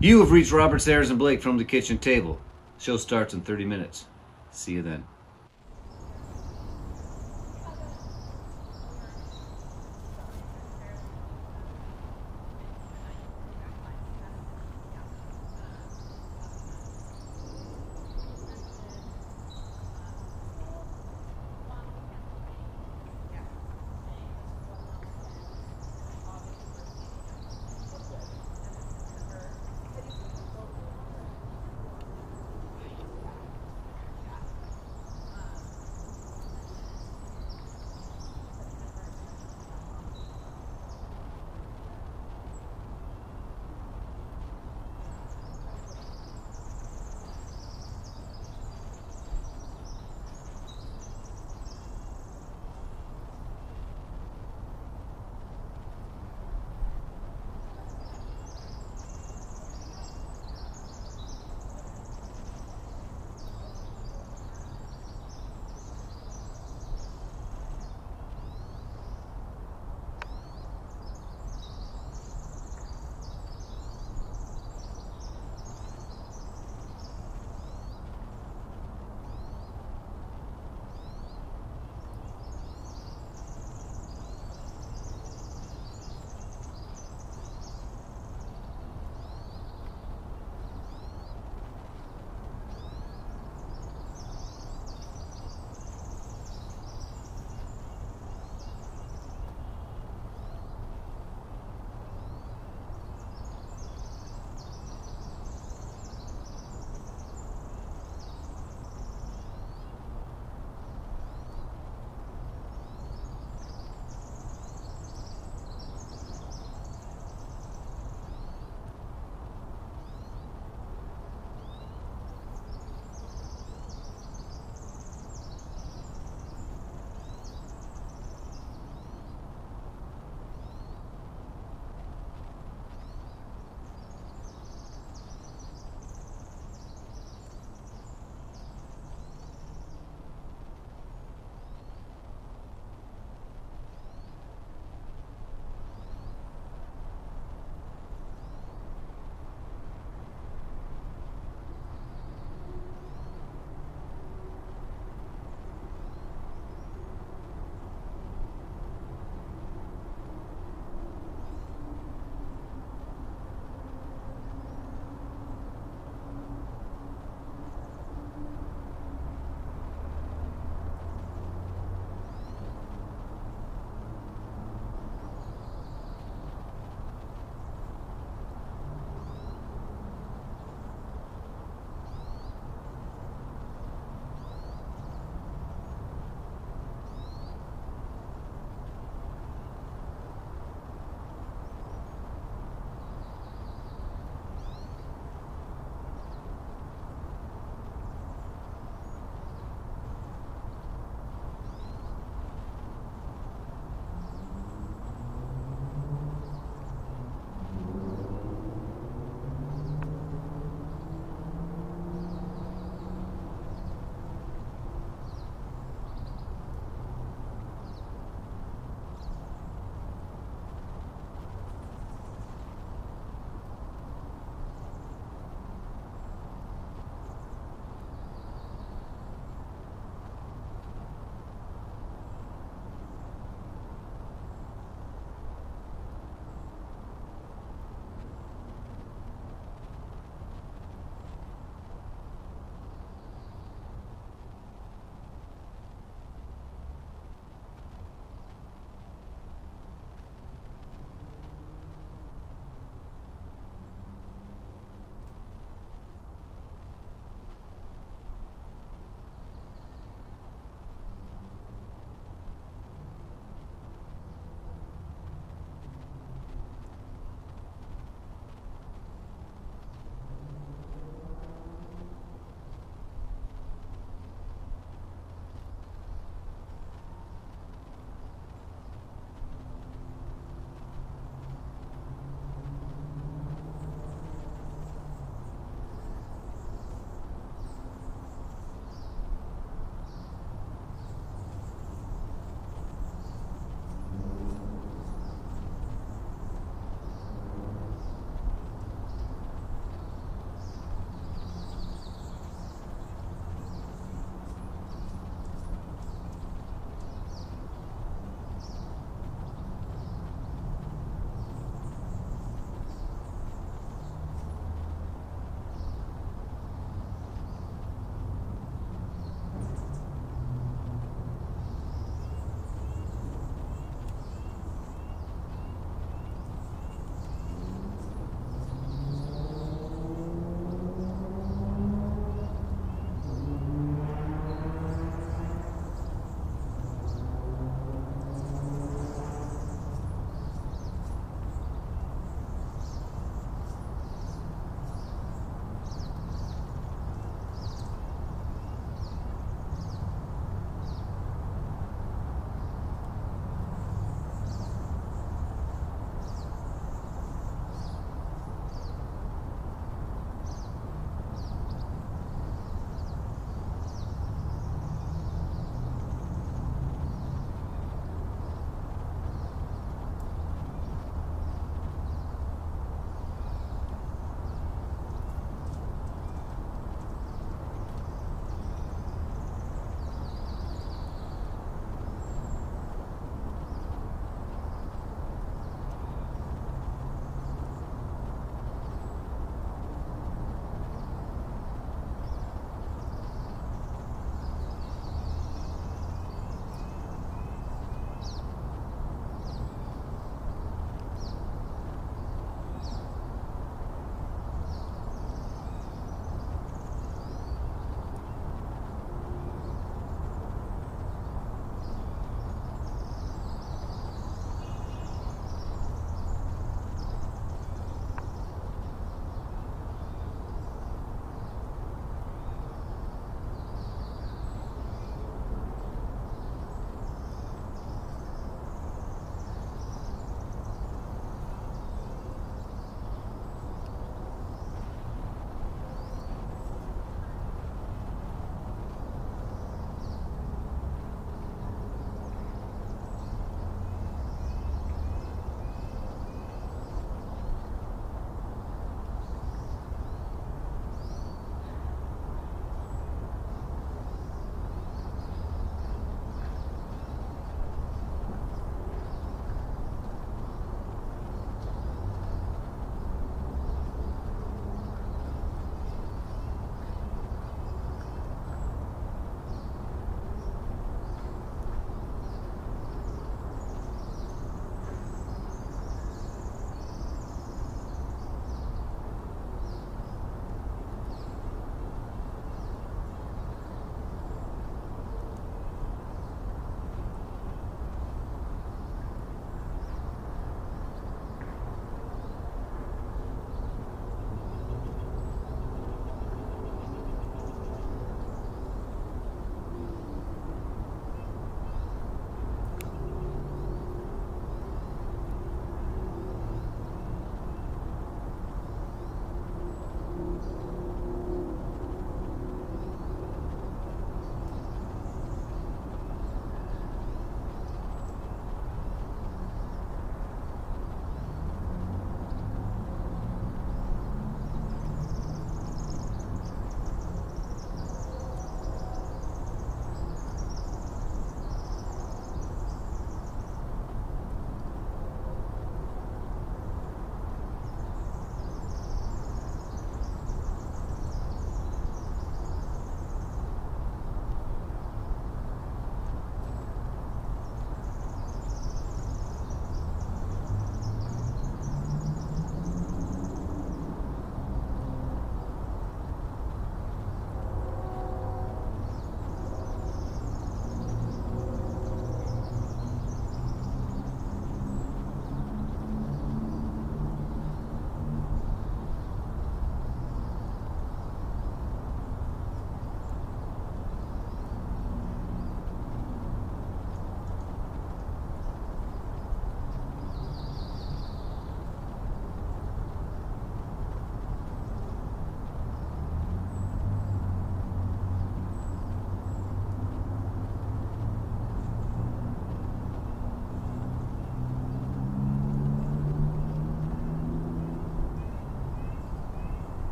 You have reached Robert, Sayers, and Blake from the kitchen table. Show starts in 30 minutes. See you then.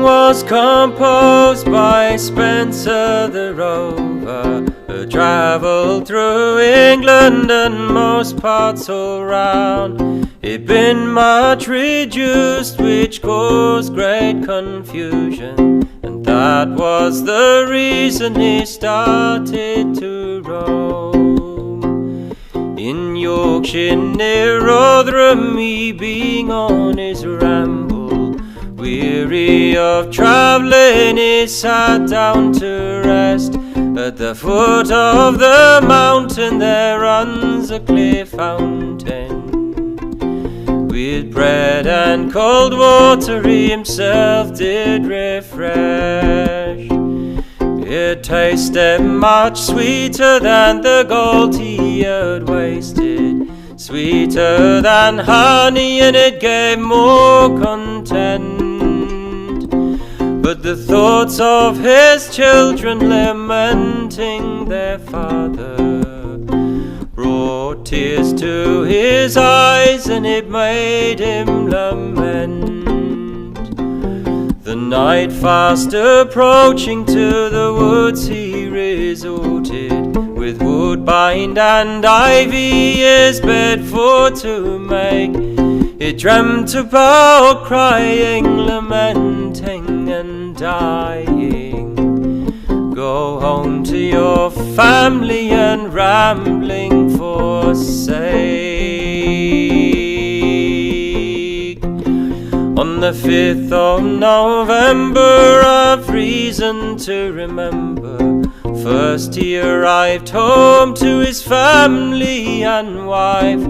was composed by Spencer the Rover, who travelled through England and most parts all round. He'd been much reduced, which caused great confusion, and that was the reason he started to roam. In Yorkshire near Rotherham, he being on his ramble, weary of travelling, he sat down to rest. At the foot of the mountain there runs a clear fountain, with bread and cold water he himself did refresh. It tasted much sweeter than the gold he had wasted, sweeter than honey, and it gave more content. But the thoughts of his children lamenting their father brought tears to his eyes, and it made him lament. The night fast approaching, to the woods he resorted, with woodbine and ivy his bed for to make. He dreamt about crying, lamenting and dying. Go home to your family and rambling forsake. On the 5th of November, I've reason to remember, first he arrived home to his family and wife.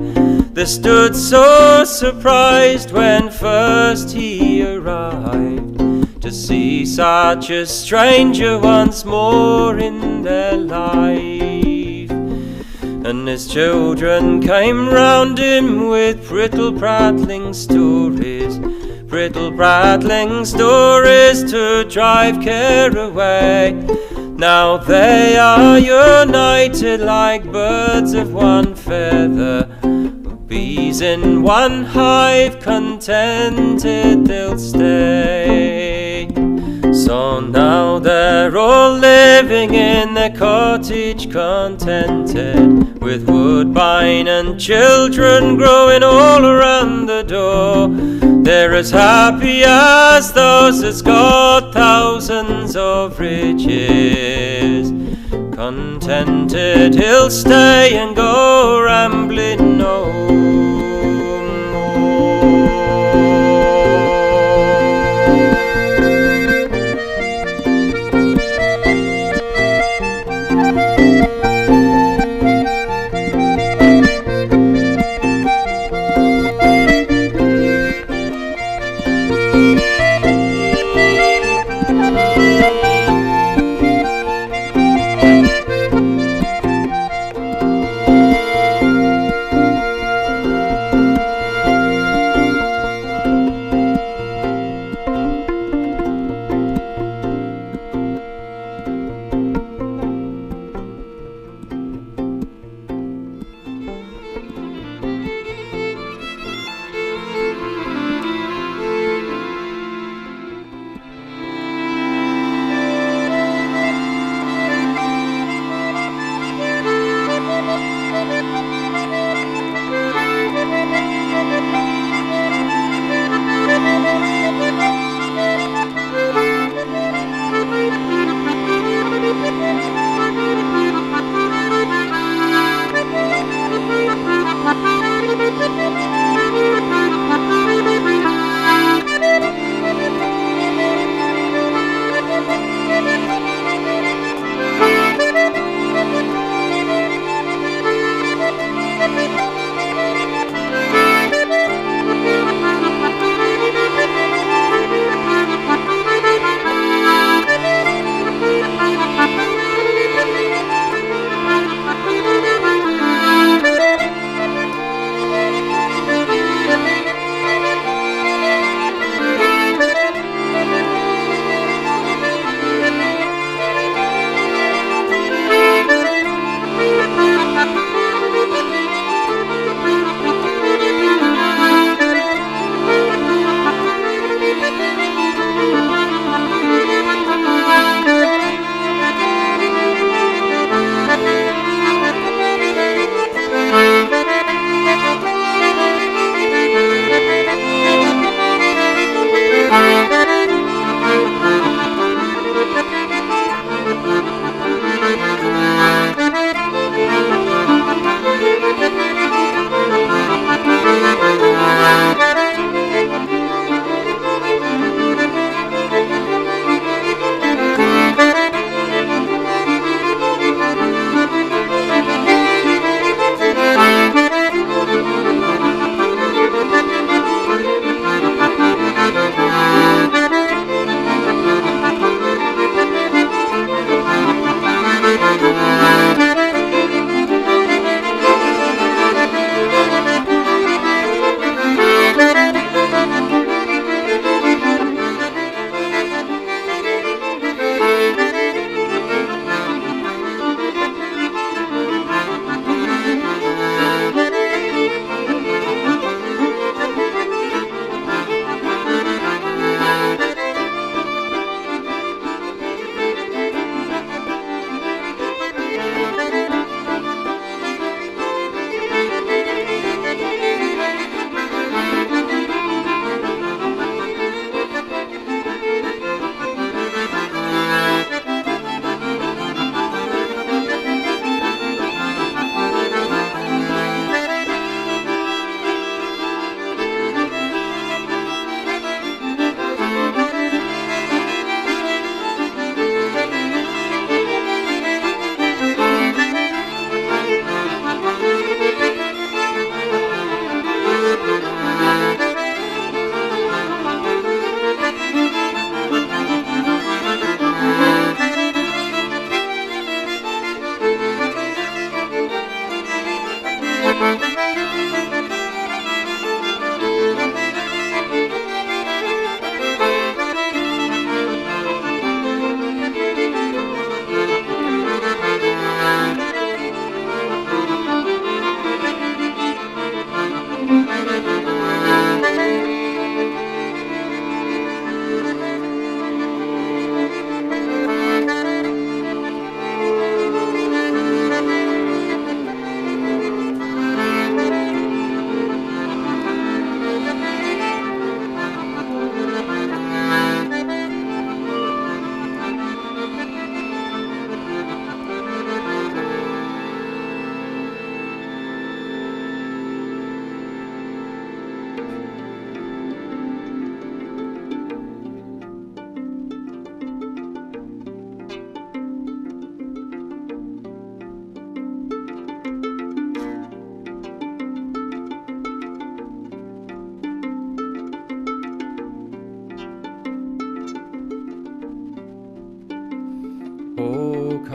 They stood so surprised when first he arrived, to see such a stranger once more in their life. And his children came round him with brittle prattling stories, brittle prattling stories to drive care away. Now they are united like birds of one feather, bees in one hive, contented they'll stay. So now they're all living in their cottage contented, with woodbine and children growing all around the door. They're as happy as those that's got thousands of riches. Contented he'll stay and go rambling home.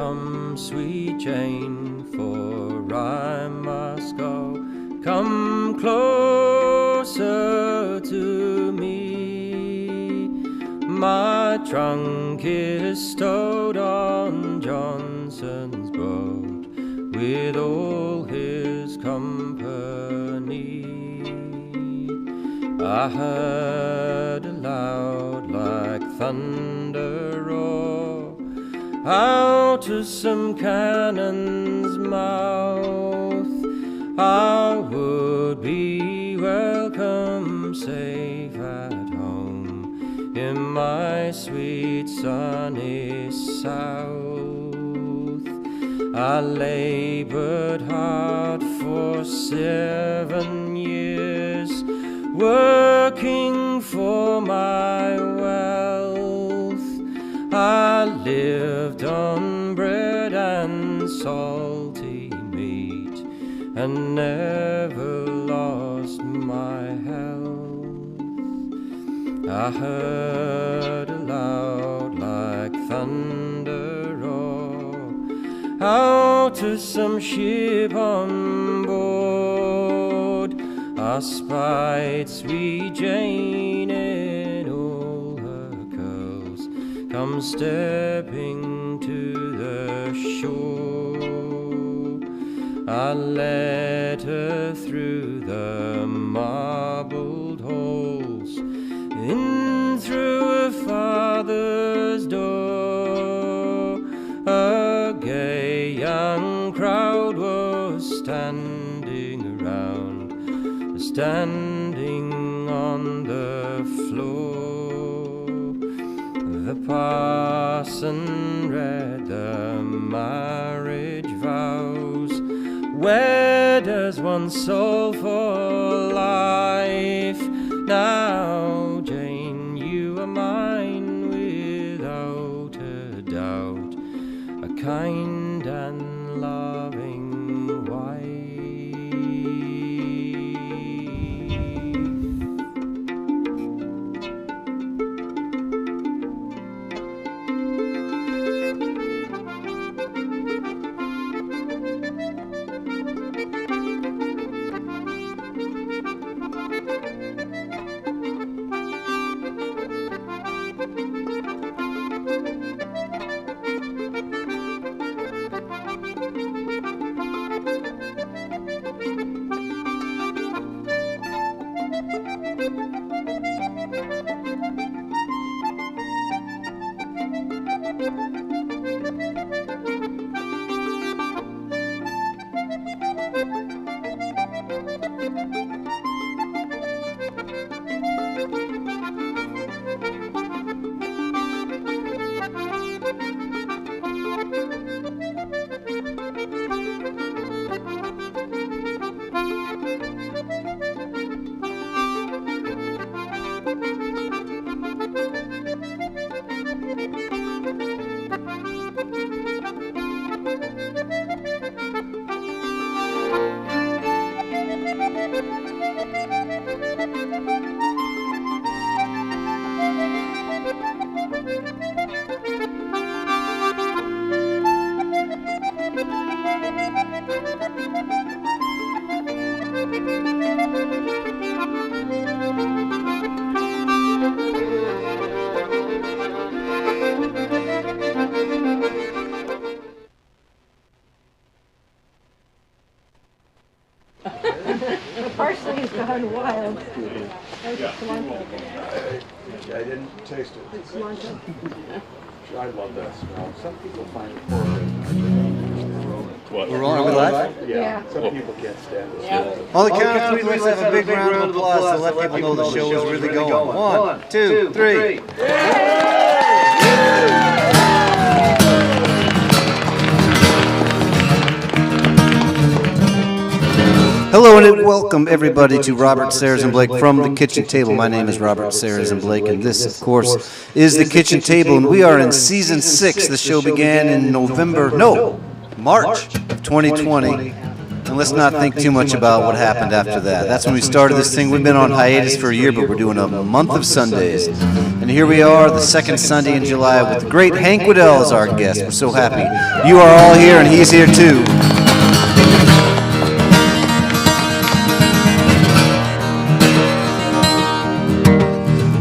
come, sweet Jane, for I must go. Come closer to me. My trunk is stowed on Johnson's boat with all his company. I heard a loud like thunder roar out of some cannon's mouth. I would be welcome safe at home in my sweet sunny south. I labored hard for 7 years, working for my wealth. I lived on bread and salty meat and never lost my health. I heard a loud like thunder roar out of some ship on board. I spied sweet Jane in all her curls, come stepping to the shore. I led her through the marbled halls, in through her father's door. A gay young crowd was standing around, standing on the floor. The parson read the marriage vows. Wed as one soul for life. Now, Jane, you are mine without a doubt, a kind and loving wife. Parsley's gone wild. I didn't taste it. Cilantro. I love that smell. Some people find it poor. What? We're on, are we live? Yeah. Some people can't stand the smell. On the count of three, let's have a big round of applause to let people know the show is really going. 1, 2, 3. Hello and welcome everybody to Robert, Sayers, and Blake from the Kitchen Table. My name is Robert, Sayers, and Blake, and this, of course, is the Kitchen Table, and we are in Season 6. The show began in March of 2020, And let's not think too much about what happened after that. That's when we started this thing. We've been on hiatus for a year, but we're doing a month of Sundays. And here we are, the second Sunday in July, with the great Hank Wedel as our guest. We're so happy. You are all here, and he's here too.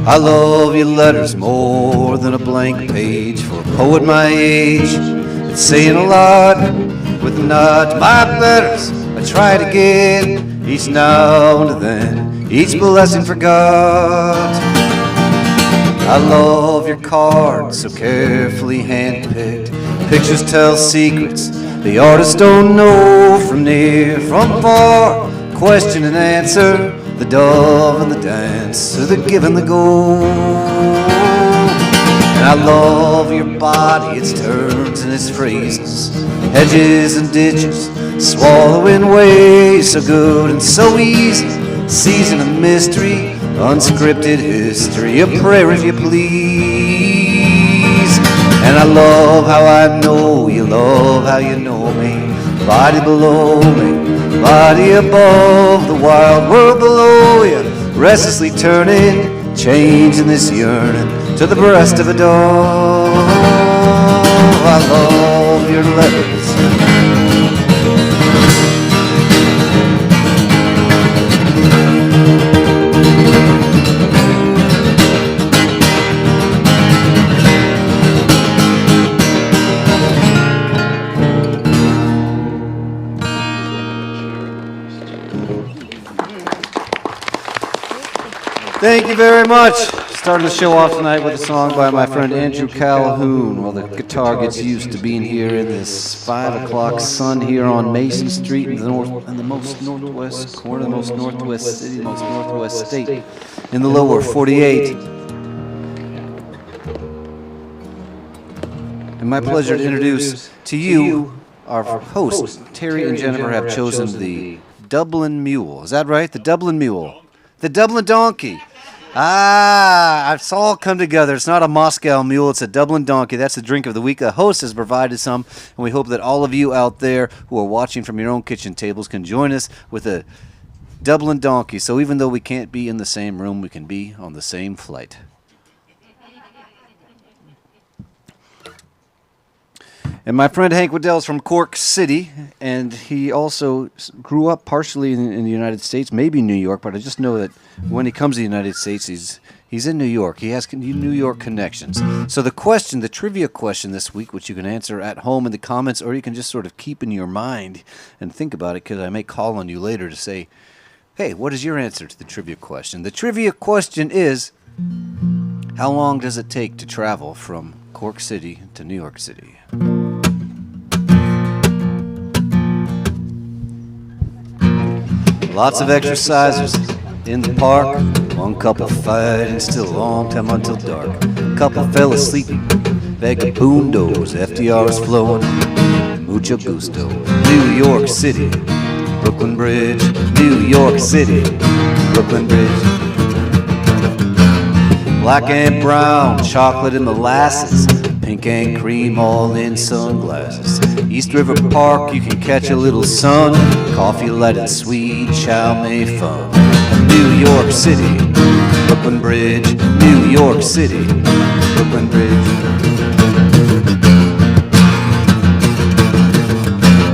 I love your letters more than a blank page. For a poet my age, it's saying a lot with a nod to my betters. I try to get each now and then, each blessing for God. I love your cards, so carefully handpicked. Pictures tell secrets the artists don't know. From near, from far, question and answer, the dove and the dancer, the give and the go. And I love your body, its turns and its phrases, hedges and ditches, swallowing ways so good and so easy. Season of mystery, unscripted history, a prayer if you please. And I love how I know you love how you know me. Body below me, body above, the wild world below you, restlessly turning, changing this yearning to the breast of a dove. I love your letters. Thank you very much. Starting the show off tonight with a song by my friend Andrew Calhoun. Well, the guitar gets used to being here in this 5 o'clock sun here on Mason Street in the most northwest corner, the most northwest city, most northwest state, in the lower 48. And my pleasure to introduce to you our hosts. Terry and Jennifer have chosen the Dublin Mule. Is that right? The Dublin Mule. The Dublin Donkey. It's all come together. It's not a Moscow Mule, it's a Dublin Donkey. That's the drink of the week. The host has provided some, and we hope that all of you out there who are watching from your own kitchen tables can join us with a Dublin Donkey. So even though we can't be in the same room, we can be on the same flight. And my friend Hank Wedel is from Cork City, and he also grew up partially in the United States, maybe New York, but I just know that when he comes to the United States, he's in New York. He has New York connections. So the trivia question this week, which you can answer at home in the comments, or you can just sort of keep in your mind and think about it, because I may call on you later to say, hey, what is your answer to the trivia question? The trivia question is, how long does it take to travel from Cork City to New York City? Lots of exercisers in the park. One couple fighting, still a long time until dark. Couple fell asleep, vagabundos, FDR is flowing, mucho gusto. New York City, Brooklyn Bridge, New York City, Brooklyn Bridge. Black and brown, chocolate and molasses, pink and cream, all in sunglasses. East River Park, you can catch a little sun, coffee light and sweet, chow mein fun. New York City, Brooklyn Bridge, New York City, Brooklyn Bridge.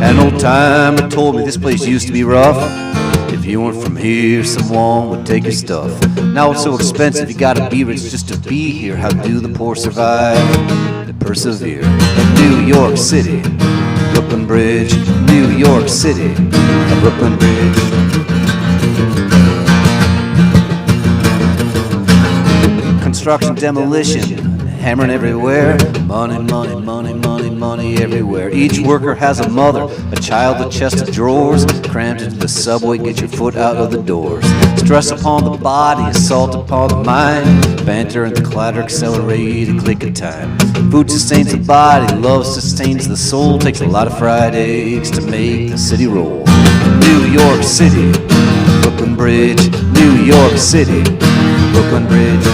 An old timer told me this place used to be rough. If you weren't from here, someone would take your stuff. Now it's so expensive, you gotta be rich just to be here. How do the poor survive? They persevere. New York City, Brooklyn Bridge, New York City, Brooklyn Bridge. Construction, demolition, hammering everywhere. Money, money, money, money, money everywhere. Each worker has a mother, a child, a chest of drawers. Crammed into the subway, get your foot out of the doors. Stress upon the body, assault upon the mind. Banter and the clatter accelerate a click of time. Food sustains the body, love sustains the soul. Takes a lot of fried eggs to make the city roll. New York City, Brooklyn Bridge, New York City, Brooklyn Bridge.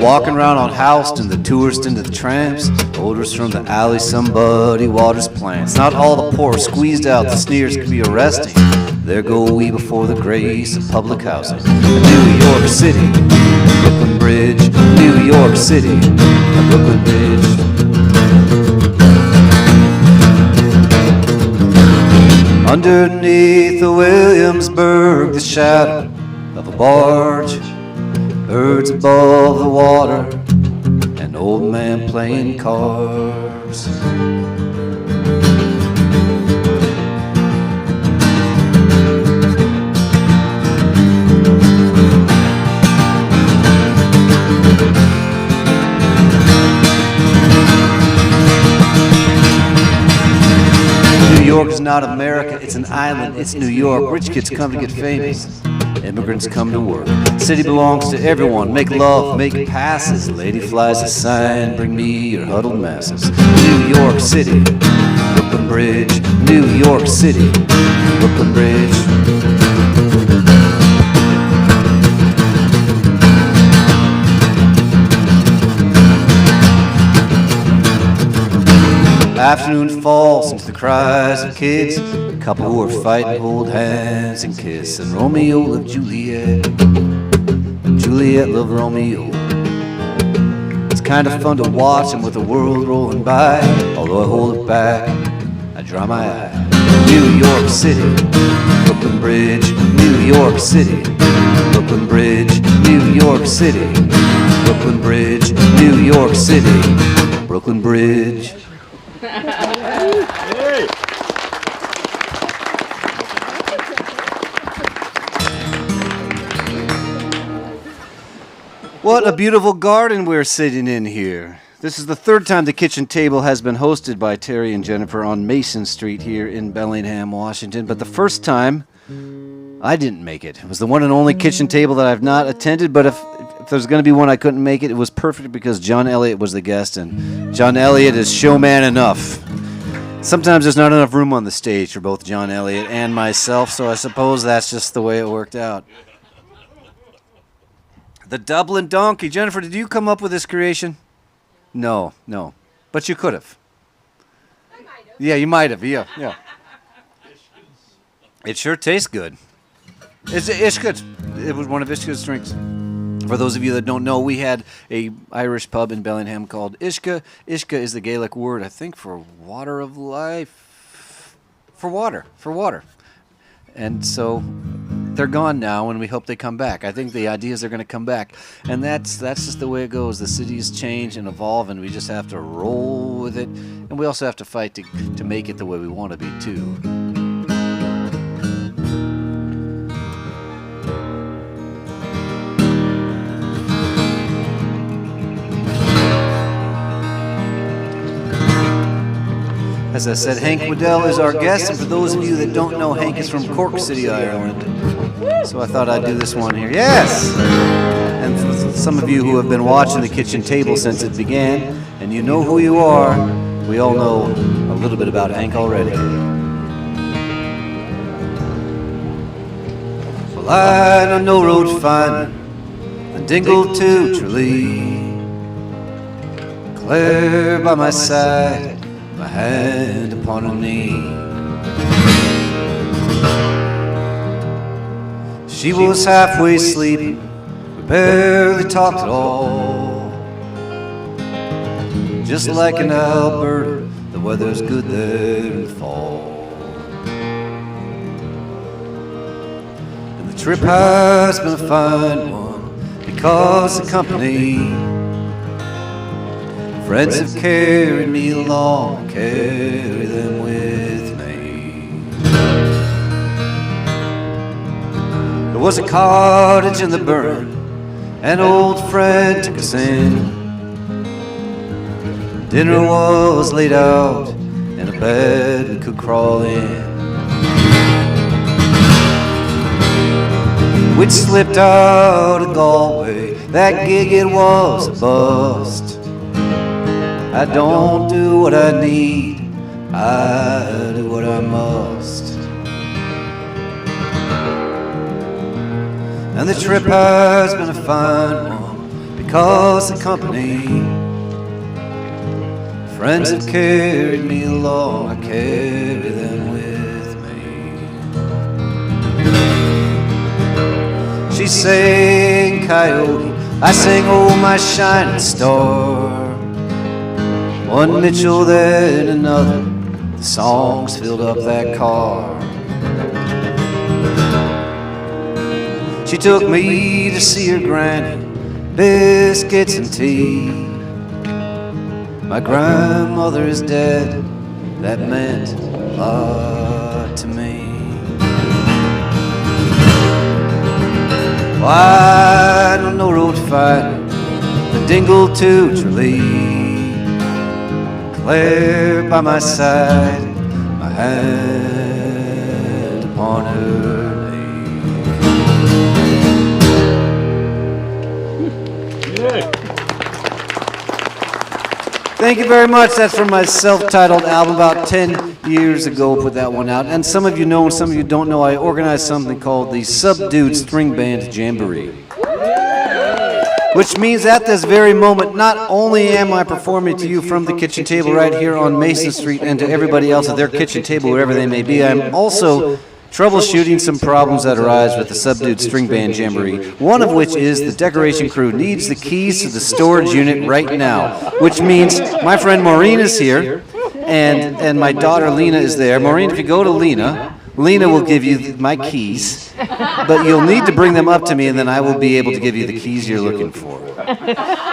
walking around unhoused and the tourists into the tramps. Odors from the alley, somebody waters plants. Not all the poor squeezed out, the sneers could be arresting. There go we before the grace of public housing. New York City, Brooklyn Bridge. New York City, Brooklyn Bridge. Underneath the Williamsburg, the shadow of a barge, birds above the water, an old man playing cards. New York is not America, it's an island, it's New York. Rich kids come to get famous, immigrants come to work. City belongs to everyone, make love, make passes. Lady flies a sign, bring me your huddled masses. New York City, Brooklyn Bridge. New York City, Brooklyn Bridge. Afternoon falls into the cries of kids. A couple who are fighting hold hands and kiss. And Romeo loved Juliet, and Juliet loved Romeo. It's kind of fun to watch them with the world rolling by. Although I hold it back, I dry my eye. New York City, Brooklyn Bridge. New York City, Brooklyn Bridge. New York City, Brooklyn Bridge. New York City, Brooklyn Bridge. What a beautiful garden we're sitting in here. This is the third time the kitchen table has been hosted by Terry and Jennifer on Mason Street here in Bellingham, Washington. But the first time, I didn't make it. It was the one and only kitchen table that I've not attended. But if there's going to be one I couldn't make it, it was perfect because John Elliott was the guest. And John Elliott is showman enough. Sometimes there's not enough room on the stage for both John Elliott and myself. So I suppose that's just the way it worked out. The Dublin Donkey. Jennifer, did you come up with this creation? No. But you could have. I might have. Yeah, you might have. Yeah. It sure tastes good. It's Ishka. It was one of Ishka's drinks. For those of you that don't know, we had a Irish pub in Bellingham called Ishka. Ishka is the Gaelic word, I think, for water of life. For water. And so they're gone now, and we hope they come back. I think the idea is they're going to come back. And that's just the way it goes. The cities change and evolve, and we just have to roll with it. And we also have to fight to make it the way we want to be, too. As I said, Hank Wedel is our guest, and for those of you that don't know, Hank is from Cork City, Ireland. So I thought I'd do this one here. Yes! And for some of you who have been watching the kitchen table since it began, and you know who you are, we all know a little bit about Hank already. Well, I know no road fine, and Dingle to Tralee. Claire by my side, my hand upon her knee. She was halfway sleeping, we barely talked at all. Just like in Alberta, the weather's good there in the fall. And the trip has been a fine one because the company friends have carried me along, carry them with me. There was a cottage in the burn, an old friend took us in. Dinner was laid out, and a bed we could crawl in. We'd slipped out of Galway, that gig it was a bust. I don't do what I need, I do what I must. And the trip has been a fine one because the company, friends have carried me along, I carry them with me. She sang Coyote, I sang Oh My Shining Star. One Mitchell, then another, the songs filled up that car. She took me to see her granny, biscuits and tea. My grandmother is dead, that meant a lot to me. Wide on no road fighting, the dingle to Tralee. Claire by my side, my hand upon her knee. Thank you very much. That's from my self-titled album about 10 years ago. Put that one out. And some of you know and some of you don't know, I organized something called the Subdued String Band Jamboree. Which means at this very moment, not only am I performing to you from the kitchen table right here on Mason Street and to everybody else at their kitchen table, wherever they may be, I'm also troubleshooting some problems that arise with the Subdued String Band Jamboree, one of which is the decoration crew needs the keys to the storage unit right now, which means my friend Maureen is here, and my daughter Lena is there. Maureen, if you go to Lena will give you my keys, but you'll need to bring them up to me, and then I will be able to give you the keys you're looking for.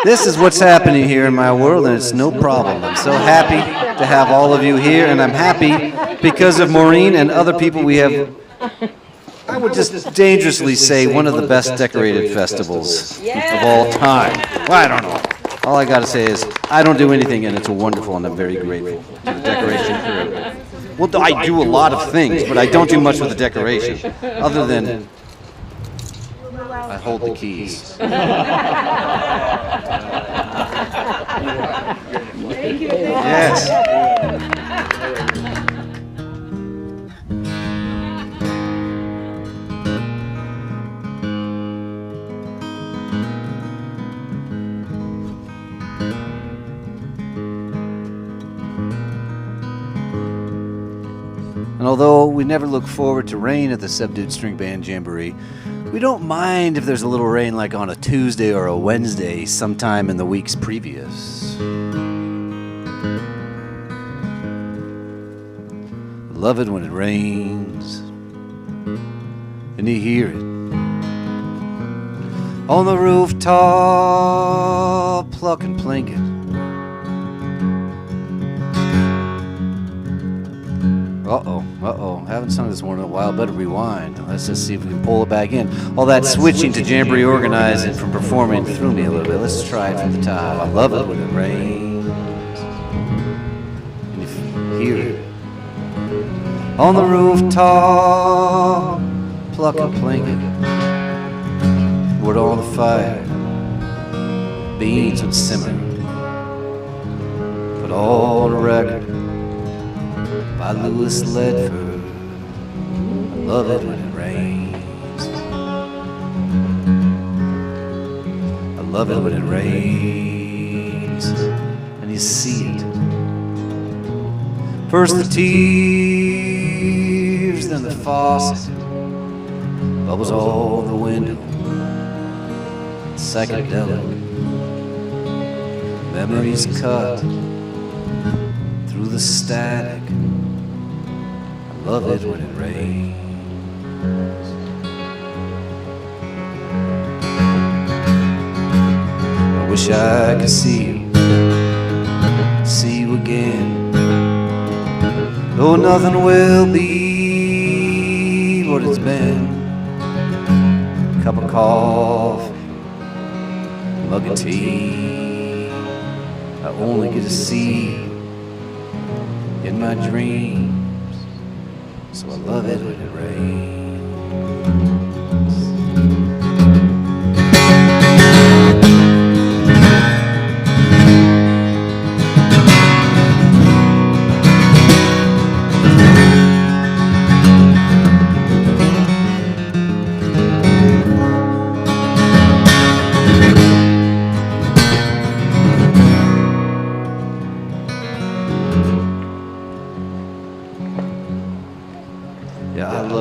This is what's happening here in my world, and it's no problem. I'm so happy to have all of you here, and I'm happy because of Maureen and other people. We have, I would just dangerously say, one of the best decorated festivals of all time. Well, I don't know. All I got to say is I don't do anything, and it's wonderful, and I'm very grateful to the decoration crew. Well, I do a lot of things, but I don't do much with the decoration, other than I hold the keys. Thank you. Yes. And although we never look forward to rain at the Subdued String Band Jamboree, we don't mind if there's a little rain like on a Tuesday or a Wednesday sometime in the weeks previous. Love it when it rains and you hear it on the rooftop, plucking Plinkett. Uh-oh, haven't sung this one in a while, better rewind. Let's just see if we can pull it back in. All that switching to Jamboree organizing from performing threw me a little bit. Let's try it from the top. I love it when it rains and you hear it on the rooftop, plucking Plinkett. Wood on the fire, beans would simmer, but on the record by Louis Ledford. I love it when it rains. I love it when it rains and you see it. First the tears, then the faucet, bubbles on the window, psychedelic memories cut through the static. Love it when it rains. I wish I could see you again. Though nothing will be what it's been. Cup of coffee, mug of tea. I only get to see you in my dreams. So I love it when it rains.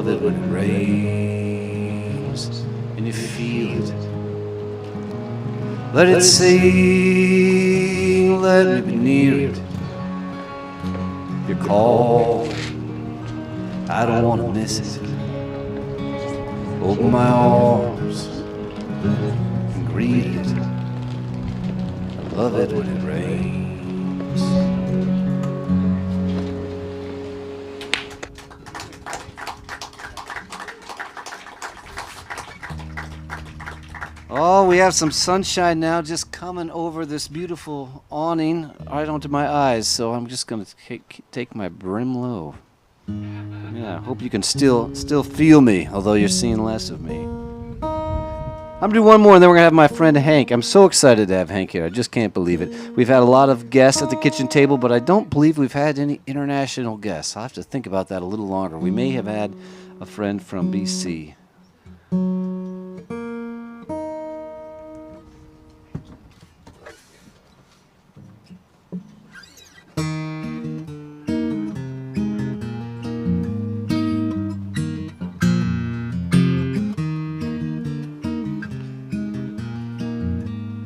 love it when it rains and you feel it. Let it sing, let me be near it. You're calling, I don't want to miss it. Open my arms and greet it. I love it when it rains. Oh, we have some sunshine now just coming over this beautiful awning right onto my eyes, so I'm just going to take my brim low. Yeah, I hope you can still feel me, although you're seeing less of me. I'm going to do one more, and then we're going to have my friend Hank. I'm so excited to have Hank here. I just can't believe it. We've had a lot of guests at the kitchen table, but I don't believe we've had any international guests. I'll have to think about that a little longer. We may have had a friend from BC.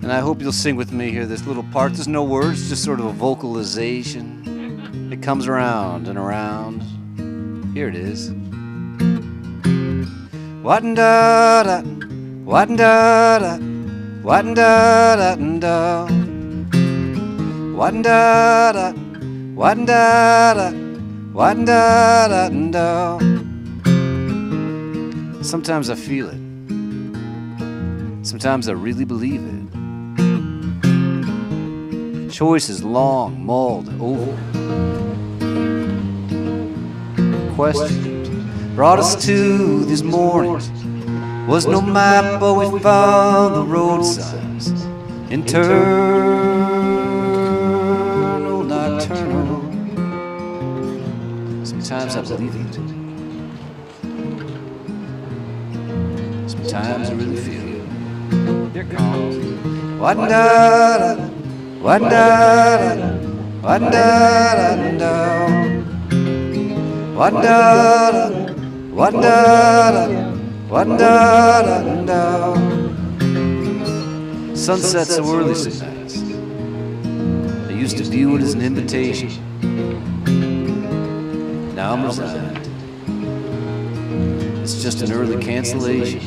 And I hope you'll sing with me here, this little part. There's no words, just sort of a vocalization. It comes around and around. Here it is. Wa-da-da, wa-da-da, wa-da-da-da, wa-da-da, wa-da-da, wa-da-da-da. Sometimes I feel it. Sometimes I really believe it. Choices long mulled over. Questions brought us to this morning. Was no map, but we found the road signs. Internal, nocturnal. Sometimes I believe it. Sometimes I really feel it. Here it comes. Wa-da-da. Wa-da-da, wa-da-da-da, wa-da-da, wa-da-da, wa-da-da-da. Sunset so early sometimes. I used to view it as an invitation. Now I'm resigned. It's just an early cancellation.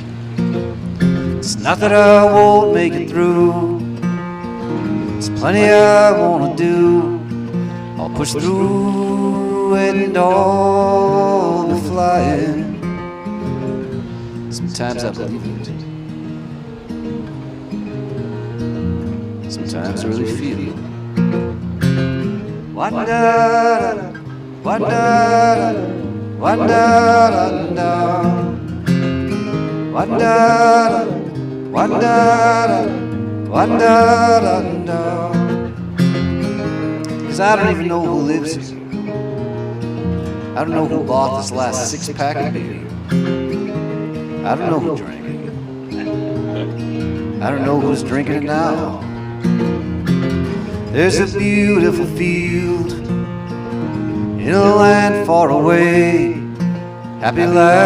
It's not that I won't make it through. There's plenty I wanna do. I'll push through and I'll be flying. Sometimes I believe it. Sometimes I really feel it. Wa-da-da, wa-da-da, wa-da-da-da, wa-da-da, wa-da-da. Wa-da-da-da. 'Cause I don't even know who lives here. I don't know who bought this last 6-pack of beer. I don't know who drank it. I don't know who's drinking it now. There's a beautiful field in a land far away. Happy landings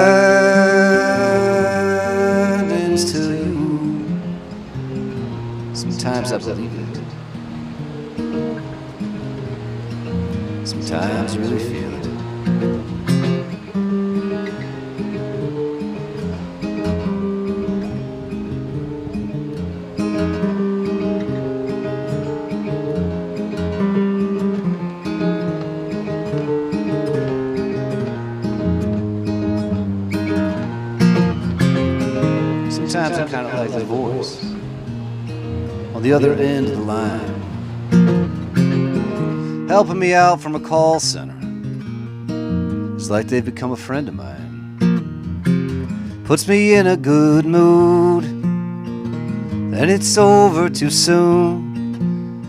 to you. Sometimes I believe it. Sometimes I really feel it. Sometimes I kind of like the voice on the other end of the line, helping me out from a call center. It's like they've become a friend of mine. Puts me in a good mood, then it's over too soon,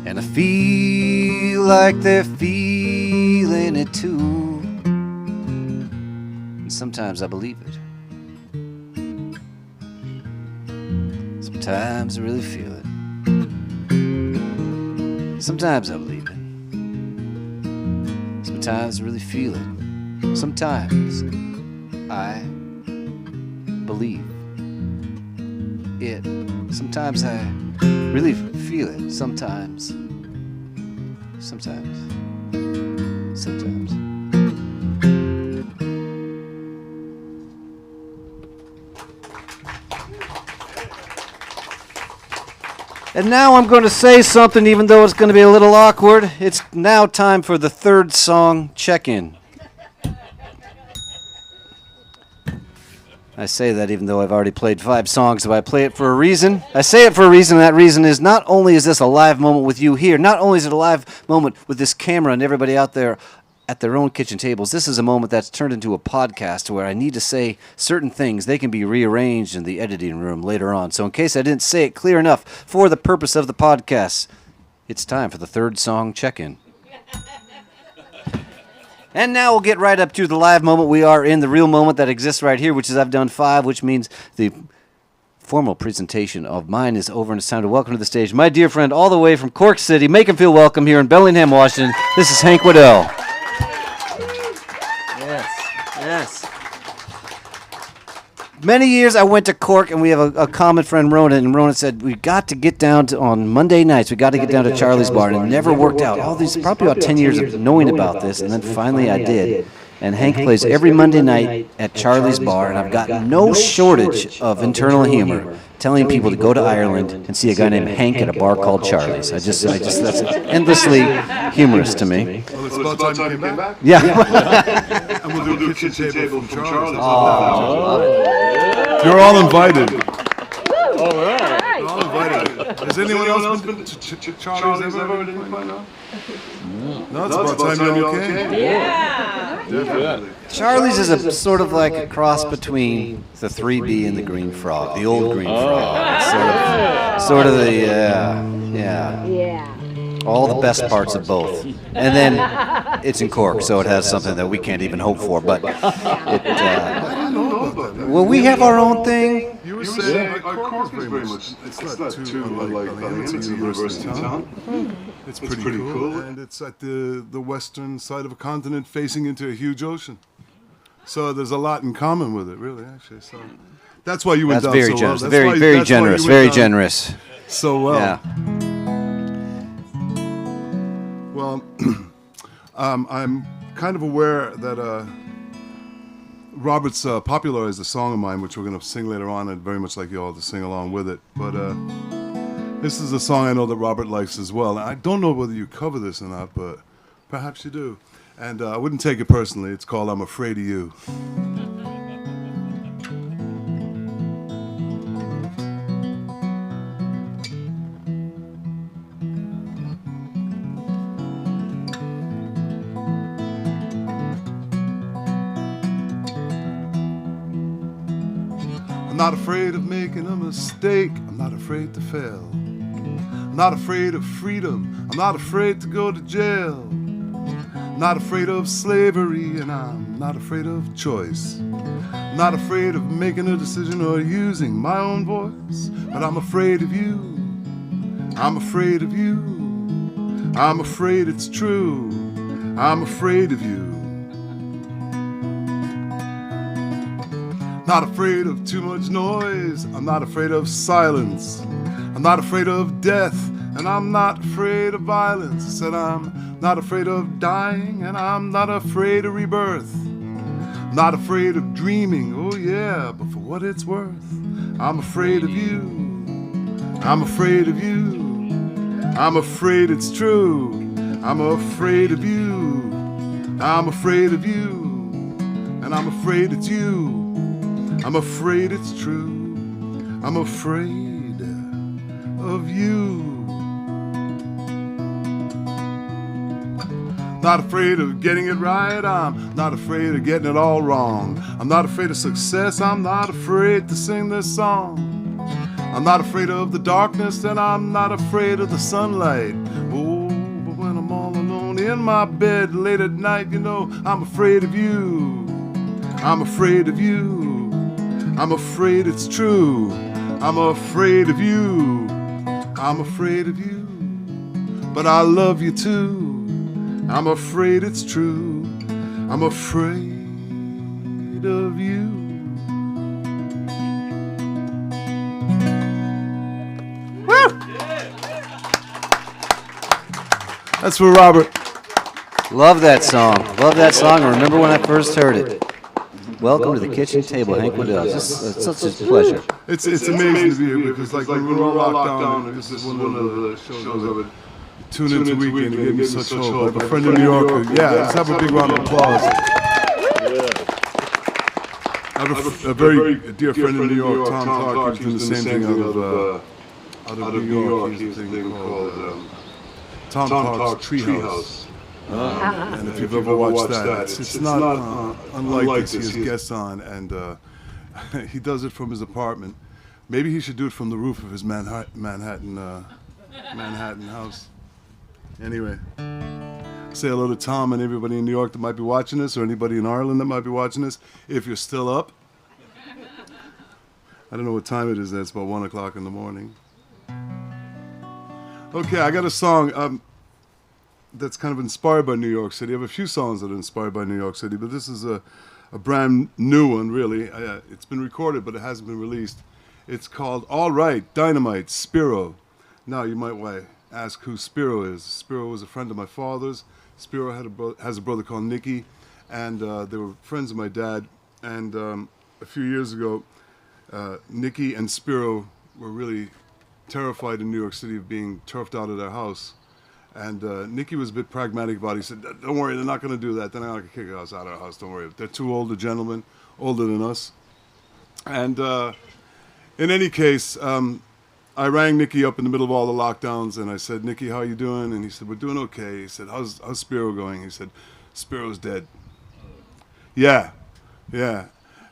and I feel like they're feeling it too. And sometimes I believe it. Sometimes I really feel it. Sometimes I believe it. Sometimes I really feel it. Sometimes I believe it. Sometimes I really feel it. Sometimes. And now I'm going to say something, even though it's going to be a little awkward. It's now time for the third song check-in. I say that even though I've already played 5 songs, but I play it for a reason. I say it for a reason, and that reason is not only is this a live moment with you here, not only is it a live moment with this camera and everybody out there at their own kitchen tables, this is a moment that's turned into a podcast where I need to say certain things. They can be rearranged in the editing room later on. So in case I didn't say it clear enough for the purpose of the podcast, it's time for the third song check-in. And now we'll get right up to the live moment. We are in the real moment that exists right here, which is I've done 5, which means the formal presentation of mine is over, and it's time to welcome to the stage my dear friend all the way from Cork City. Make him feel welcome here in Bellingham, Washington. This is Hank Wedel. Yes. Many years I went to Cork, and we have a common friend, Ronan, and Ronan said, we got to get down to, on Monday nights, we got to get down to Charlie's Bar, and it never worked out. All these, probably about 10 years of knowing about this, and then finally I did. And Hank plays every Monday night at Charlie's Bar, and I've got no shortage of internal humor telling people to go to Ireland and see a guy named Hank at a bar called Charlie's. I just that's endlessly humorous to me. Well, it's about time you came back. Yeah. And we'll do a kitchen table from Charlie's. You're all invited. All right. You're all invited. Has anyone else been to Charlie's ever at any point? No, it's about time you all came. Yeah. Definitely. Charlie's is a sort of like a cross between the 3B and the Green Frog, the old Green Frog. It's sort of the, Yeah. all the best parts of both. And then it's in Cork, so it has something that we can't even hope for. But well, we have our own thing. You were saying Cork is very much, it's not too unlike Bellingham, university town. It's pretty cool, and it's at the western side of a continent facing into a huge ocean. So there's a lot in common with it, really, actually. So that's why you went That's down very so generous. well. Very generous. Very generous. So well. Yeah. Well, I'm kind of aware that Robert's popularized a song of mine, which we're going to sing later on. I'd very much like you all to sing along with it. But this is a song I know that Robert likes as well. I don't know whether you cover this or not, but perhaps you do. And I wouldn't take it personally. It's called I'm Afraid of You. I'm not afraid of making a mistake. I'm not afraid to fail. I'm not afraid of freedom. I'm not afraid to go to jail. I'm not afraid of slavery, and I'm not afraid of choice. I'm not afraid of making a decision or using my own voice. But I'm afraid of you. I'm afraid of you. I'm afraid it's true. I'm afraid of you. Not afraid of too much noise. I'm not afraid of silence. I'm not afraid of death, and I'm not afraid of violence. I said I'm not afraid of dying, and I'm not afraid of rebirth. Not afraid of dreaming, oh yeah, but for what it's worth, I'm afraid of you. I'm afraid of you. I'm afraid it's true. I'm afraid of you. I'm afraid of you. And I'm afraid it's you. I'm afraid it's true. I'm afraid of you. Not afraid of getting it right. I'm not afraid of getting it all wrong. I'm not afraid of success. I'm not afraid to sing this song. I'm not afraid of the darkness, and I'm not afraid of the sunlight. Oh, but when I'm all alone in my bed late at night, you know, I'm afraid of you. I'm afraid of you. I'm afraid it's true. I'm afraid of you. I'm afraid of you. But I love you too. I'm afraid it's true. I'm afraid afraid of you. Woo! That's for Robert. Love that song. Love that song. I remember when I first heard it. Welcome to the kitchen table, Hank Wedel. It's such a pleasure. It's amazing to be here because like when we were all locked down, this is one of the shows I would tune into weekend. It gave me such hope. I have a friend in New York. Yeah, let's have a big round of applause. I have a very dear friend in New York, Tom Clark, who's doing the same thing out of New York. He's a thing called Tom Clark's Treehouse. And if you've ever watched that, it's not unlike this. He has guests on, and he does it from his apartment. Maybe he should do it from the roof of his Manhattan house. Anyway, say hello to Tom and everybody in New York that might be watching this, or anybody in Ireland that might be watching this, if you're still up. I don't know what time it is. It's about 1 o'clock in the morning. Okay, I got a song that's kind of inspired by New York City. I have a few songs that are inspired by New York City, but this is a brand new one, really. It's been recorded, but it hasn't been released. It's called All Right, Dynamite, Spiro. Now, you might ask who Spiro is. Spiro was a friend of my father's. Spiro has a brother called Nicky, and they were friends of my dad. And a few years ago, Nicky and Spiro were really terrified in New York City of being turfed out of their house. And Nicky was a bit pragmatic about it. He said, don't worry, they're not going to do that. They're not going to kick us out of our house, don't worry. They're two older gentlemen, older than us. And in any case, I rang Nicky up in the middle of all the lockdowns, and I said, Nicky, how you doing? And he said, we're doing okay. He said, how's Spiro going? He said, Spiro's dead. Yeah.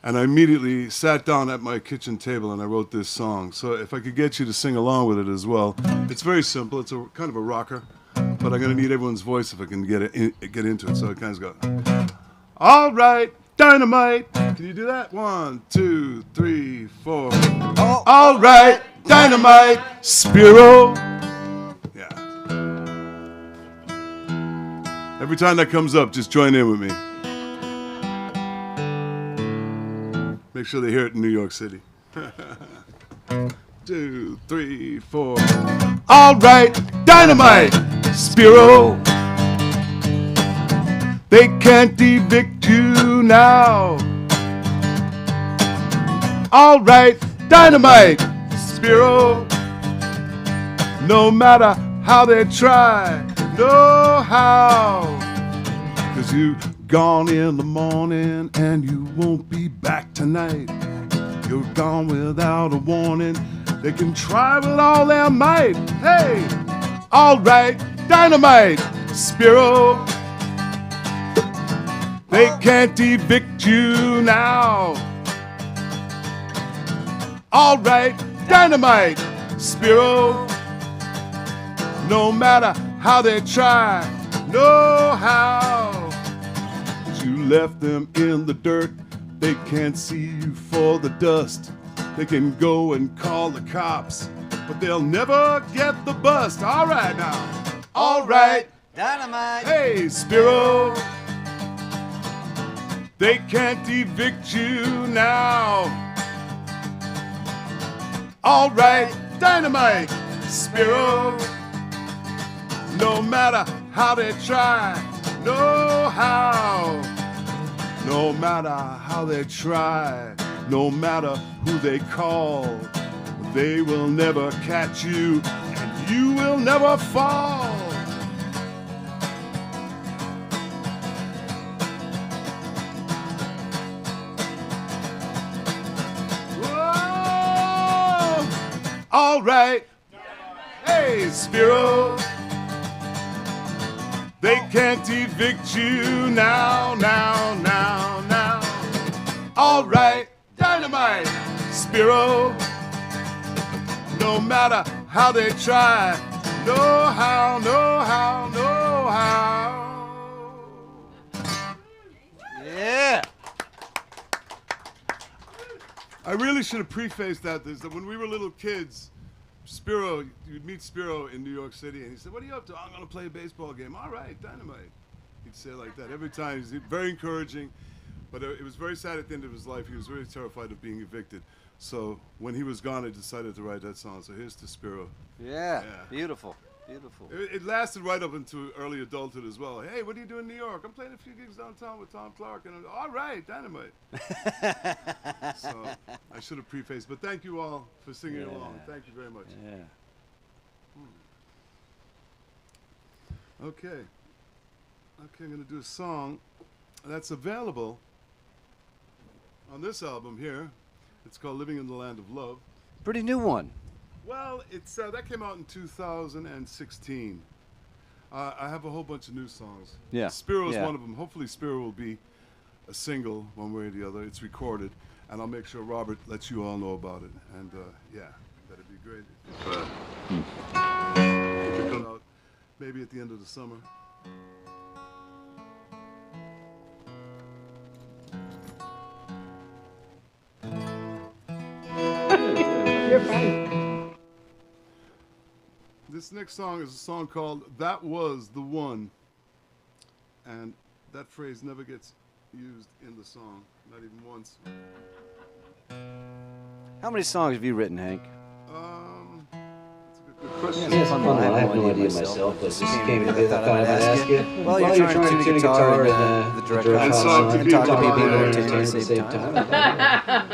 And I immediately sat down at my kitchen table and I wrote this song. So if I could get you to sing along with it as well. It's very simple. It's a kind of a rocker, but I'm going to need everyone's voice if I can get into it. So it kind of goes, all right, dynamite. Can you do that? 1, 2, 3, 4. All right, dynamite, Spiro. Yeah. Every time that comes up, just join in with me. Make sure they hear it in New York City. 2, 3, 4. All right, dynamite, Spiro. They can't evict you now. All right, dynamite, Spiro. No matter how they try, no how. 'Cause you gone in the morning and you won't be back tonight. You're gone without a warning. They can try with all their might. Hey, all right, dynamite, Spiro. They can't evict you now. All right, dynamite, Spiro. No matter how they try, no how. You left them in the dirt. They can't see you for the dust. They can go and call the cops, but they'll never get the bust. All right now. All right. Dynamite. Hey, Spiro. They can't evict you now. All right. Dynamite. Spiro. No matter how they try, no how. No matter how they try, no matter who they call, they will never catch you, and you will never fall. Whoa! All right. Hey, Spiro. They can't evict you now, now, now, now. All right, dynamite, Spiro. No matter how they try, no how, no how, no how. Yeah. I really should have prefaced that when we were little kids, Spiro, you'd meet Spiro in New York City, and he said, what are you up to? I'm going to play a baseball game. All right, dynamite. He'd say it like that every time. He's very encouraging. But it was very sad at the end of his life. He was very terrified of being evicted. So when he was gone, I decided to write that song. So here's to Spiro. Yeah, beautiful, beautiful. It lasted right up into early adulthood as well. Hey, what do you do in New York? I'm playing a few gigs downtown with Tom Clark. And all right, dynamite. So I should have prefaced. But thank you all for singing along. Thank you very much. Yeah. Okay, I'm going to do a song that's available on this album here. It's called Living in the Land of Love. Pretty new one. Well, it's that came out in 2016. I have a whole bunch of new songs. Yeah. Spiro is one of them. Hopefully Spiro will be a single one way or the other. It's recorded, and I'll make sure Robert lets you all know about it. And that'd be great. If it comes out maybe at the end of the summer. You're fine. This next song is a song called That Was the One. And that phrase never gets used in the song, not even once. How many songs have you written, Hank? That's a good question. Yes, I have no idea myself, but this came to me that I thought I'd ask you. Well, you're trying to tune a guitar and the direct And song talk to and talk to people people at at the the same time.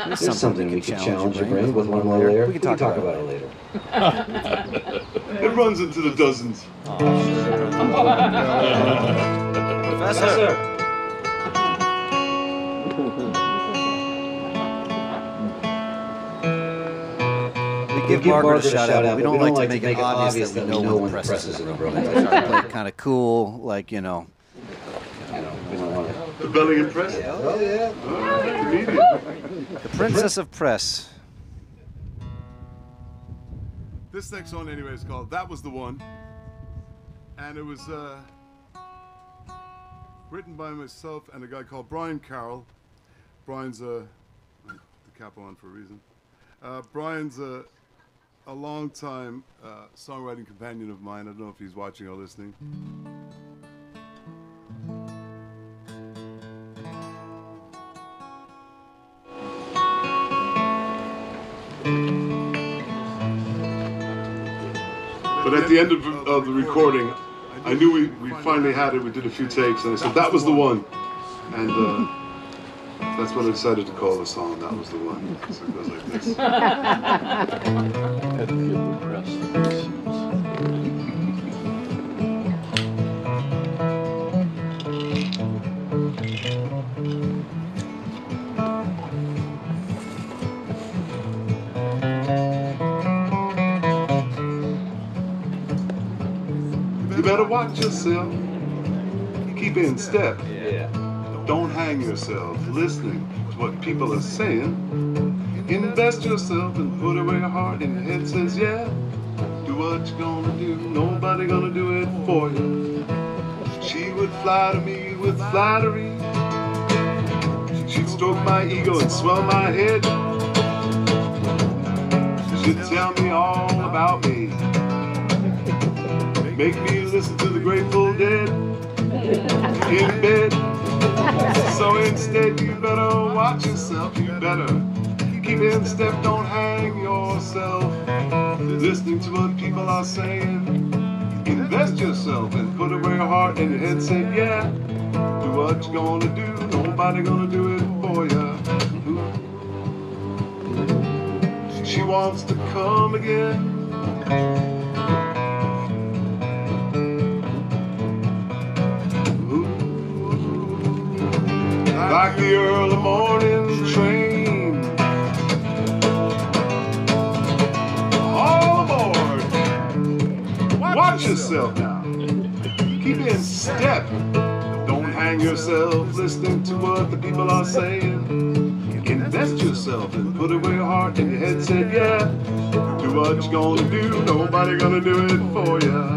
There's something we could challenge your brain with one more layer. We can talk about it later. It runs into the dozens. Professor! We give Margaret a shout out, but we don't like to make it obvious that we know when the press is in the room. We try to play it kind of cool, like, you know. The Bellingham Press? Oh, yeah. Comedian. The Princess of Press. This next one, anyway, is called That Was the One. And it was written by myself and a guy called Brian Carroll. Brian's the capo on for a reason. Brian's a long-time songwriting companion of mine. I don't know if he's watching or listening. But at the end of the recording, I knew we finally had it. We did a few takes, and I said, that was the one. And that's what I decided to call the song, That Was the One. So it goes like this. You better watch yourself. Keep in step. Don't hang yourself listening to what people are saying. Invest yourself and put away your heart, and your head says, yeah. Do what you're gonna do, nobody gonna do it for you. She would flatter me with flattery. She'd stroke my ego and swell my head. She'd tell me all about me. Make me listen to the Grateful Dead in bed. So instead you better watch yourself, you better keep in step, don't hang yourself listening to what people are saying. Invest yourself and put away your heart, and your head said, yeah. Do what you're gonna do, nobody gonna do it for you. She wants to come again. Like the early morning train. All aboard. Watch yourself now. Keep in step. Don't hang yourself listening to what the people are saying. Invest yourself and put away your heart, and your head said, yeah. Do what you're gonna do, nobody gonna do it for you.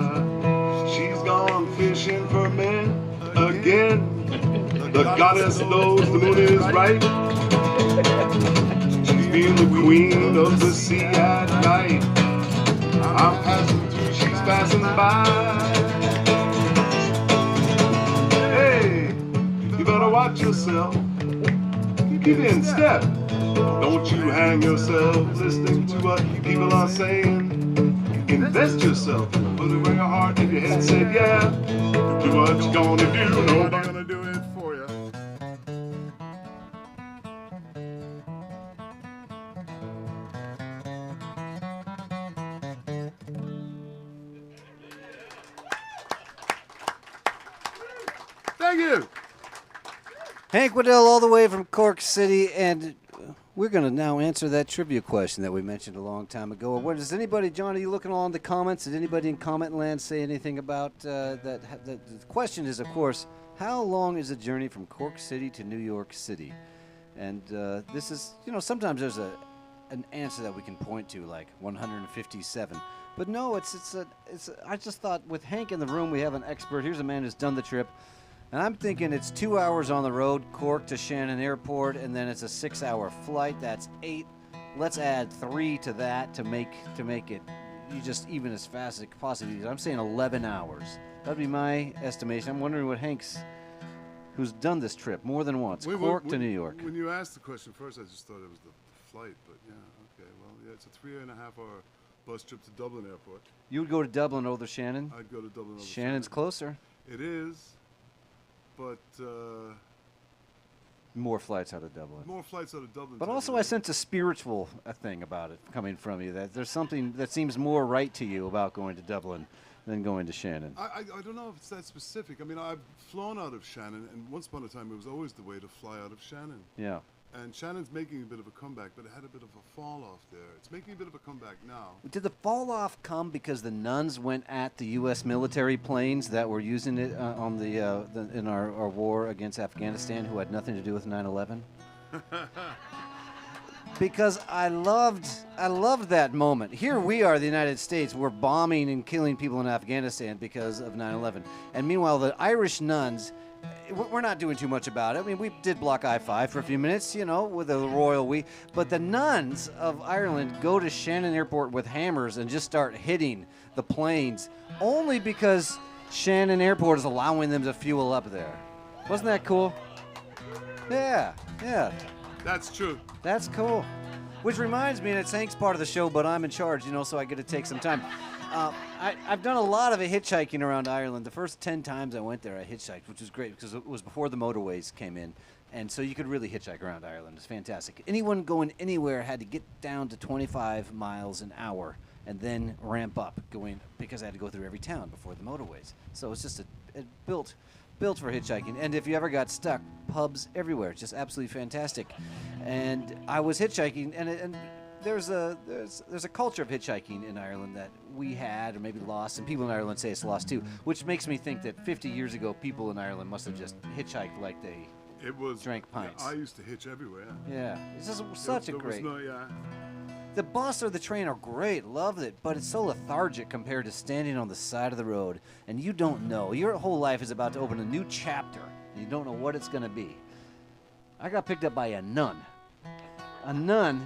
She's gone fishing for men again. The goddess knows the moon is right. She's being the queen of the sea at night. I'm passing through, she's passing by. Hey, you better watch yourself. keep in step. Don't you hang yourself listening to what people are saying. Invest yourself, put it where your heart and your head said, yeah. Do what you're gonna do, nobody's gonna do it for you. Thank you. Hank Wedel all the way from Cork City, and we're going to now answer that trivia question that we mentioned a long time ago. What does anybody, John, are you looking along the comments? Did anybody in comment land say anything about that? The question is, of course, how long is the journey from Cork City to New York City? And this is, sometimes there's an answer that we can point to, like 157. But no, I just thought with Hank in the room, we have an expert. Here's a man who's done the trip. And I'm thinking it's 2 hours on the road, Cork to Shannon Airport, and then it's a 6-hour flight. That's 8. Let's add 3 to that to make it even as fast as it possibly is. I'm saying 11 hours. That'd be my estimation. I'm wondering what Hank's, who's done this trip more than once, Cork to New York. When you asked the question first, I just thought it was the flight, but yeah, okay. Well, yeah, it's a 3.5-hour bus trip to Dublin Airport. You would go to Dublin over Shannon? I'd go to Dublin over Shannon's closer. It is. But more flights out of Dublin. More flights out of Dublin. But also I sense a spiritual thing about it coming from you, that there's something that seems more right to you about going to Dublin than going to Shannon. I don't know if it's that specific. I mean, I've flown out of Shannon, and once upon a time it was always the way to fly out of Shannon. Yeah. And Shannon's making a bit of a comeback, but it had a bit of a fall off there. It's making a bit of a comeback now. Did the fall off come because the nuns went at the U.S. military planes that were using it on in our war against Afghanistan, who had nothing to do with 9/11? Because I loved that moment. Here we are, the United States, we're bombing and killing people in Afghanistan because of 9/11. And meanwhile, the Irish nuns, we're not doing too much about it. I mean, we did block I-5 for a few minutes, with the royal we. But the nuns of Ireland go to Shannon Airport with hammers and just start hitting the planes only because Shannon Airport is allowing them to fuel up there. Wasn't that cool? Yeah. That's true. That's cool. Which reminds me, and it's Hank's part of the show, but I'm in charge, so I get to take some time. I've done a lot of hitchhiking around Ireland. The first 10 times I went there, I hitchhiked, which was great because it was before the motorways came in. And so you could really hitchhike around Ireland. It's fantastic. Anyone going anywhere had to get down to 25 miles an hour and then ramp up because I had to go through every town before the motorways. So it's just built for hitchhiking. And if you ever got stuck, pubs everywhere. It's just absolutely fantastic. And I was hitchhiking, and there's a culture of hitchhiking in Ireland that we had or maybe lost, and people in Ireland say it's lost too, which makes me think that 50 years ago people in Ireland must have just hitchhiked like they drank pints. I used to hitch everywhere. Yeah, it's just such a great. Yeah. The bus or the train are great, love it, but it's so lethargic compared to standing on the side of the road, and you don't know. Your whole life is about to open a new chapter, and you don't know what it's going to be. I got picked up by a nun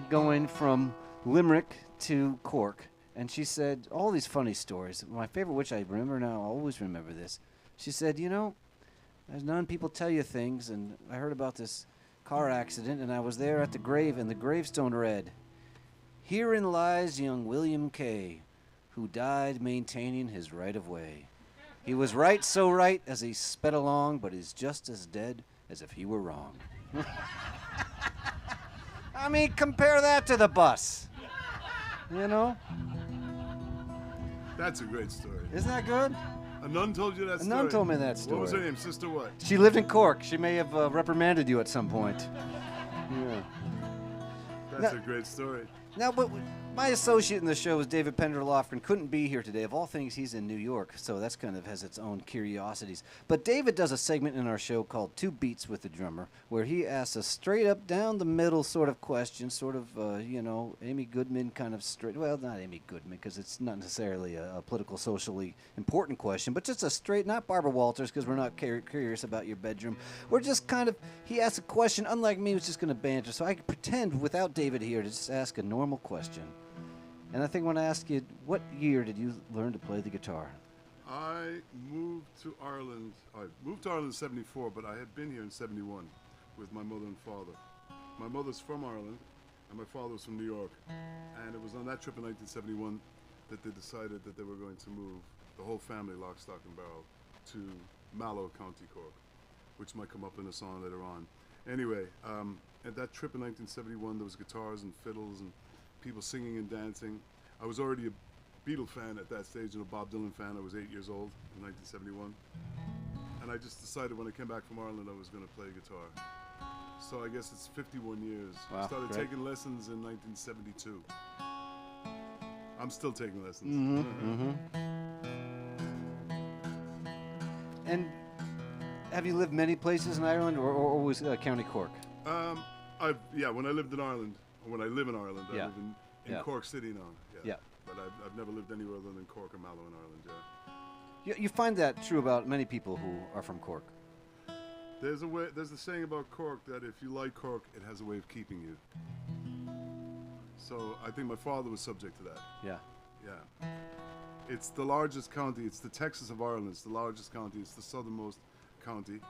going from Limerick to Cork, and she said all these funny stories. My favorite, which I remember now, I always remember this. She said, as nun, people tell you things, and I heard about this car accident, and I was there at the grave, and the gravestone read, "Herein lies young William Kay, who died maintaining his right-of-way. He was right so right as he sped along, but he's just as dead as if he were wrong." I mean, compare that to the bus. That's a great story. Isn't that good? A nun told you that story? A nun told me that story. What was her name? Sister what? She lived in Cork. She may have reprimanded you at some point. Yeah. That's a great story. Now, but my associate in the show is David Penderloffen. Couldn't be here today. Of all things, he's in New York, so that's kind of has its own curiosities. But David does a segment in our show called Two Beats with the Drummer, where he asks a straight-up, down-the-middle sort of question, sort of, Amy Goodman kind of straight. Well, not Amy Goodman, because it's not necessarily a political, socially important question, but just a straight, not Barbara Walters, because we're not curious about your bedroom. We're just kind of, he asks a question, unlike me, who's just going to banter. So I could pretend, without David here, to just ask a normal question. And I think when I ask you, what year did you learn to play the guitar? I moved to Ireland. I moved to Ireland in '74, but I had been here in '71 with my mother and father. My mother's from Ireland, and my father was from New York. And it was on that trip in 1971 that they decided that they were going to move the whole family, lock, stock, and barrel, to Mallow, County Cork, which might come up in a song later on. Anyway, at that trip in 1971, there was guitars and fiddles and people singing and dancing. I was already a Beatle fan at that stage and a Bob Dylan fan. I was 8 years old in 1971. And I just decided when I came back from Ireland I was going to play guitar. So I guess it's 51 years. Wow, I started great. taking lessons in 1972. I'm still taking lessons. And have you lived many places in Ireland, or always County Cork? When I lived in Ireland, or when I live in Ireland, Yeah. I live in Yeah. Cork City now. Yeah. But I've never lived anywhere other than Cork or Mallow in Ireland, yeah. You find that true about many people who are from Cork. There's a saying about Cork that if you like Cork, it has a way of keeping you. So I think my father was subject to that. Yeah. Yeah. It's the largest county. It's the Texas of Ireland. It's the largest county. It's the southernmost county.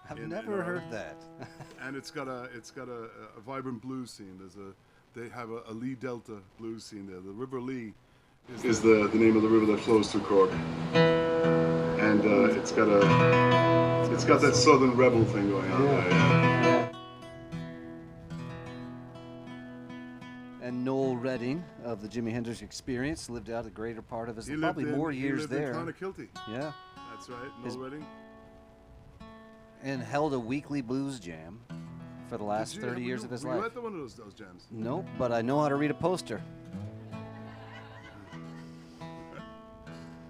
I've in never heard Ireland. that. And it's got a vibrant blues scene. They have a Lee Delta blues scene there. The River Lee is the name of the river that flows through Cork. And it's got that southern rebel thing going on there. Yeah. And Noel Redding of the Jimi Hendrix Experience lived out a greater part of his He probably lived more years in there. Clonakilty. Yeah. That's right, His- Noel Redding. And held a weekly blues jam for the last 30 years of his Were you life. at one of those jams? Nope, but I know how to read a poster.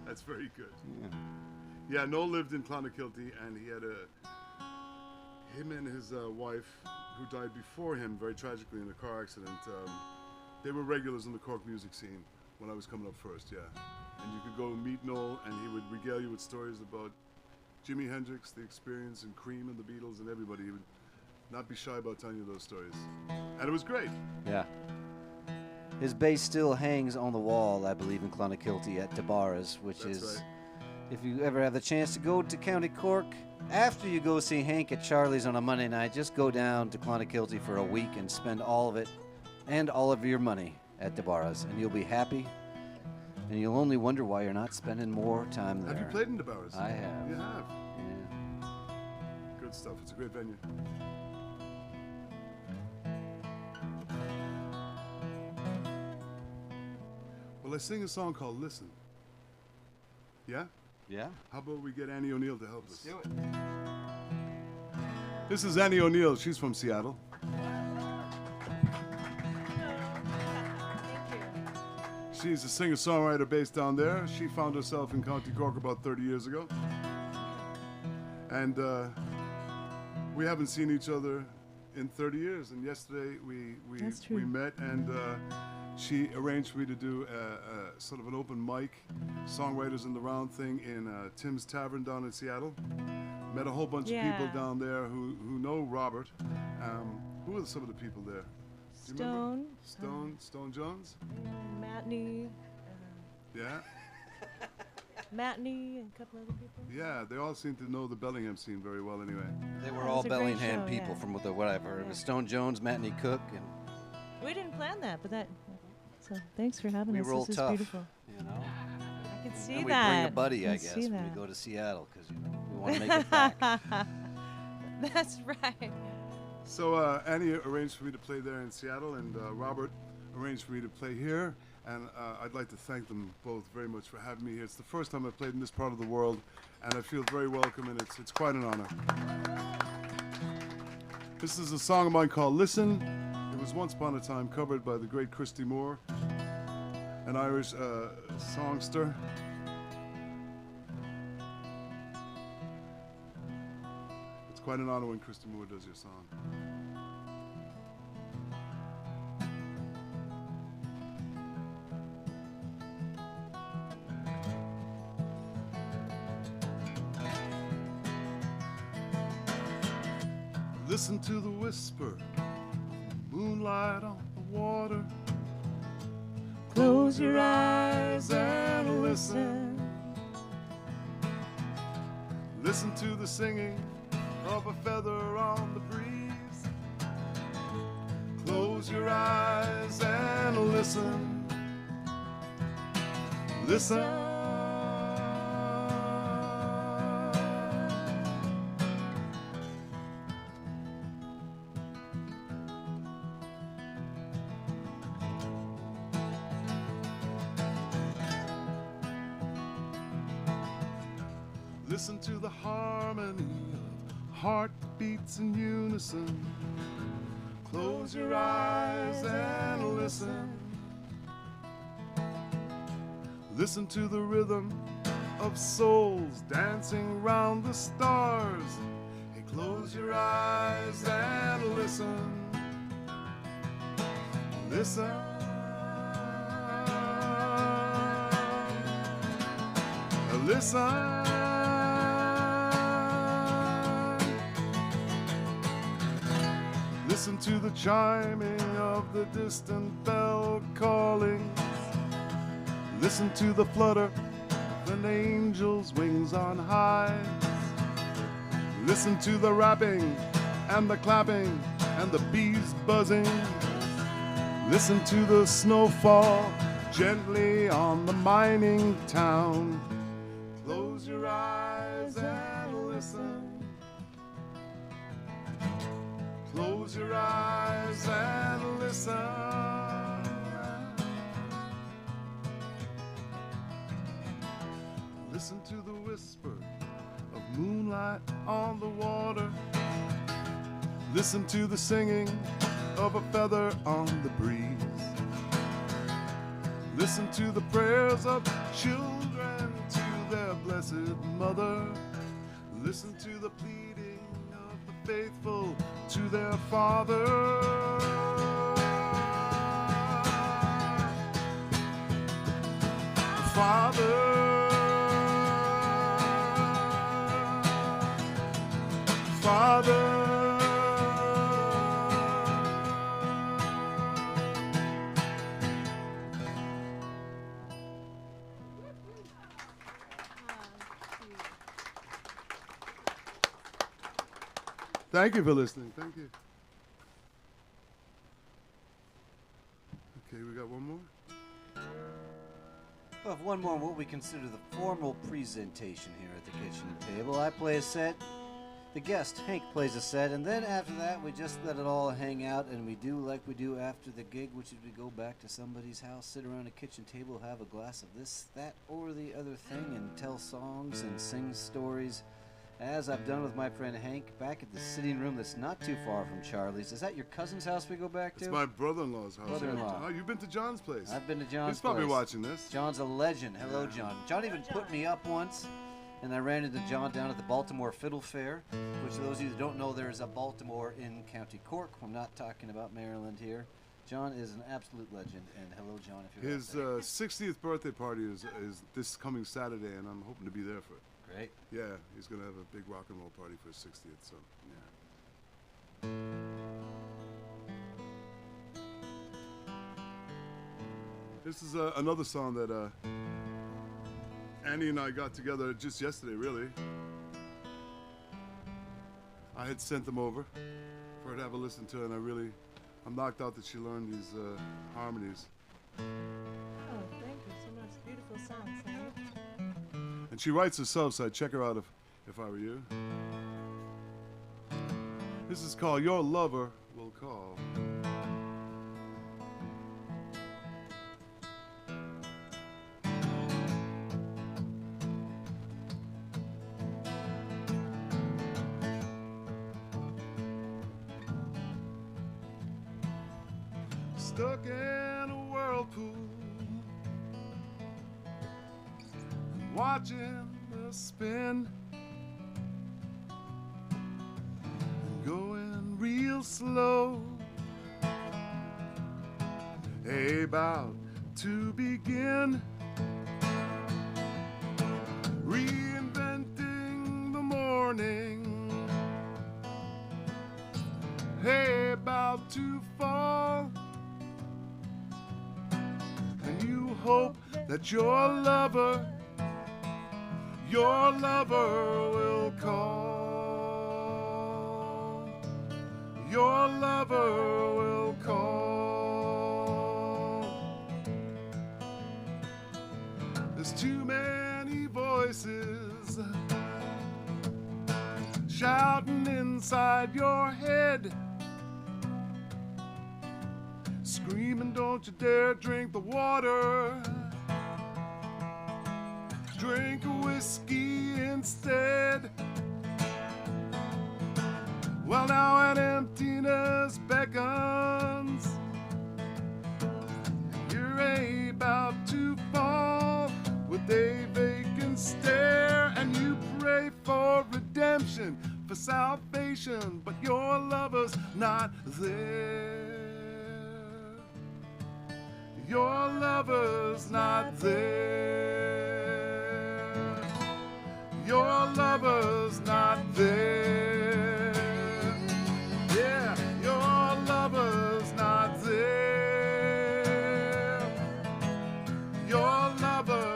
That's very good. Yeah, Noel lived in Clonakilty, and he had him and his wife, who died before him very tragically in a car accident. They were regulars in the Cork music scene when I was coming up first, yeah. And you could go meet Noel, and he would regale you with stories about Jimi Hendrix, the Experience, and Cream, and the Beatles, and everybody. He would not be shy about telling you those stories. And it was great. Yeah. His bass still hangs on the wall, I believe, in Clonakilty at Tabarra's, which That's is, right. if you ever have the chance to go to County Cork, after you go see Hank at Charlie's on a Monday night, just go down to Clonakilty for a week and spend all of it and all of your money at Tabarra's, and you'll be happy, and you'll only wonder why you're not spending more time there. Have you played in the Bowers? I have. You have. Yeah. Good stuff. It's a great venue. Well, I sing a song called Listen. Yeah? Yeah? How about we get Annie O'Neill to help us? Do it. This is Annie O'Neill. She's from Seattle. She's a singer-songwriter based down there. She found herself in County Cork about 30 years ago. And we haven't seen each other in 30 years. And yesterday we met, and she arranged for me to do a sort of an open mic, songwriters in the round thing in Tim's Tavern down in Seattle. Met a whole bunch of people down there who know Robert. Who are some of the people there? Do you remember? Stone Jones? Matney. Yeah? Matney and a couple other people. Yeah, they all seem to know the Bellingham scene very well anyway. They were It all was a great Bellingham show, people yeah. from what I've heard. It was Stone Jones, Matney Cook, and We didn't plan that, but that. So thanks for having we us. roll This is tough. beautiful. You know? I can see And we that. bring a buddy, I can guess, see when we that. go to Seattle, because we want to make it back. That's right. So Annie arranged for me to play there in Seattle, and Robert arranged for me to play here. And I'd like to thank them both very much for having me here. It's the first time I've played in this part of the world, and I feel very welcome, and it's quite an honor. This is a song of mine called Listen. It was once upon a time covered by the great Christy Moore, an Irish songster. It's quite an honor when Christy Moore does your song. Listen to the whisper, moonlight on the water. Close your eyes and listen. Listen to the singing of a feather on the breeze. Close your eyes and listen. Listen. Listen to the harmony of heartbeats in unison. Close your eyes and listen. Listen to the rhythm of souls dancing round the stars. Hey, close your eyes and listen. Listen. Listen. Listen to the chiming of the distant bell calling. Listen to the flutter of an angel's wings on high. Listen to the rapping and the clapping and the bees buzzing. Listen to the snowfall gently on the mining town. Close your eyes and listen. Close your eyes and listen. Listen to the whisper of moonlight on the water. Listen to the singing of a feather on the breeze. Listen to the prayers of children to their blessed mother. Listen to the pleading of the faithful to their Father. Father, Father. Thank you for listening. Thank you. Okay, we got one more. Well, one more on what we consider the formal presentation here at the kitchen table. I play a set, the guest, Hank, plays a set, and then after that we just let it all hang out, and we do like we do after the gig, which is we go back to somebody's house, sit around a kitchen table, have a glass of this, that, or the other thing, and tell songs and sing stories, as I've done with my friend Hank back at the sitting room that's not too far from Charlie's. Is that your cousin's house we go back to? It's my brother-in-law's house. Brother-in-law. Oh, you've been to John's place. I've been to John's He's probably place. watching this. John's a legend. Hello, John. John even put me up once, and I ran into John down at the Baltimore Fiddle Fair, which, those of you that don't know, there is a Baltimore in County Cork. I'm not talking about Maryland here. John is an absolute legend, and hello, John, if you're His 60th birthday party is this coming Saturday, and I'm hoping to be there for it. Great. Yeah, he's going to have a big rock and roll party for his 60th, so, yeah. This is another song that Annie and I got together just yesterday, really. I had sent them over for her to have a listen to, and I'm knocked out that she learned these harmonies. Oh, thank you so much. Beautiful songs, right? And she writes herself, so I'd check her out if I were you. This is called Your Lover Will Call. Stuck in a whirlpool, watching the spin, going real slow, about to begin, reinventing the morning, about to fall, and you hope that your lover will call. Your lover will cold. There's too many voices shouting inside your head, screaming, don't you dare drink the water, drink a whiskey instead. Well, now an emptiness beckons, you're about to fall with a vacant stare, and you pray for redemption, for salvation, but your lover's not there. Your lover's not there. Your lover's not there. Yeah, your lover's not there. Your lover.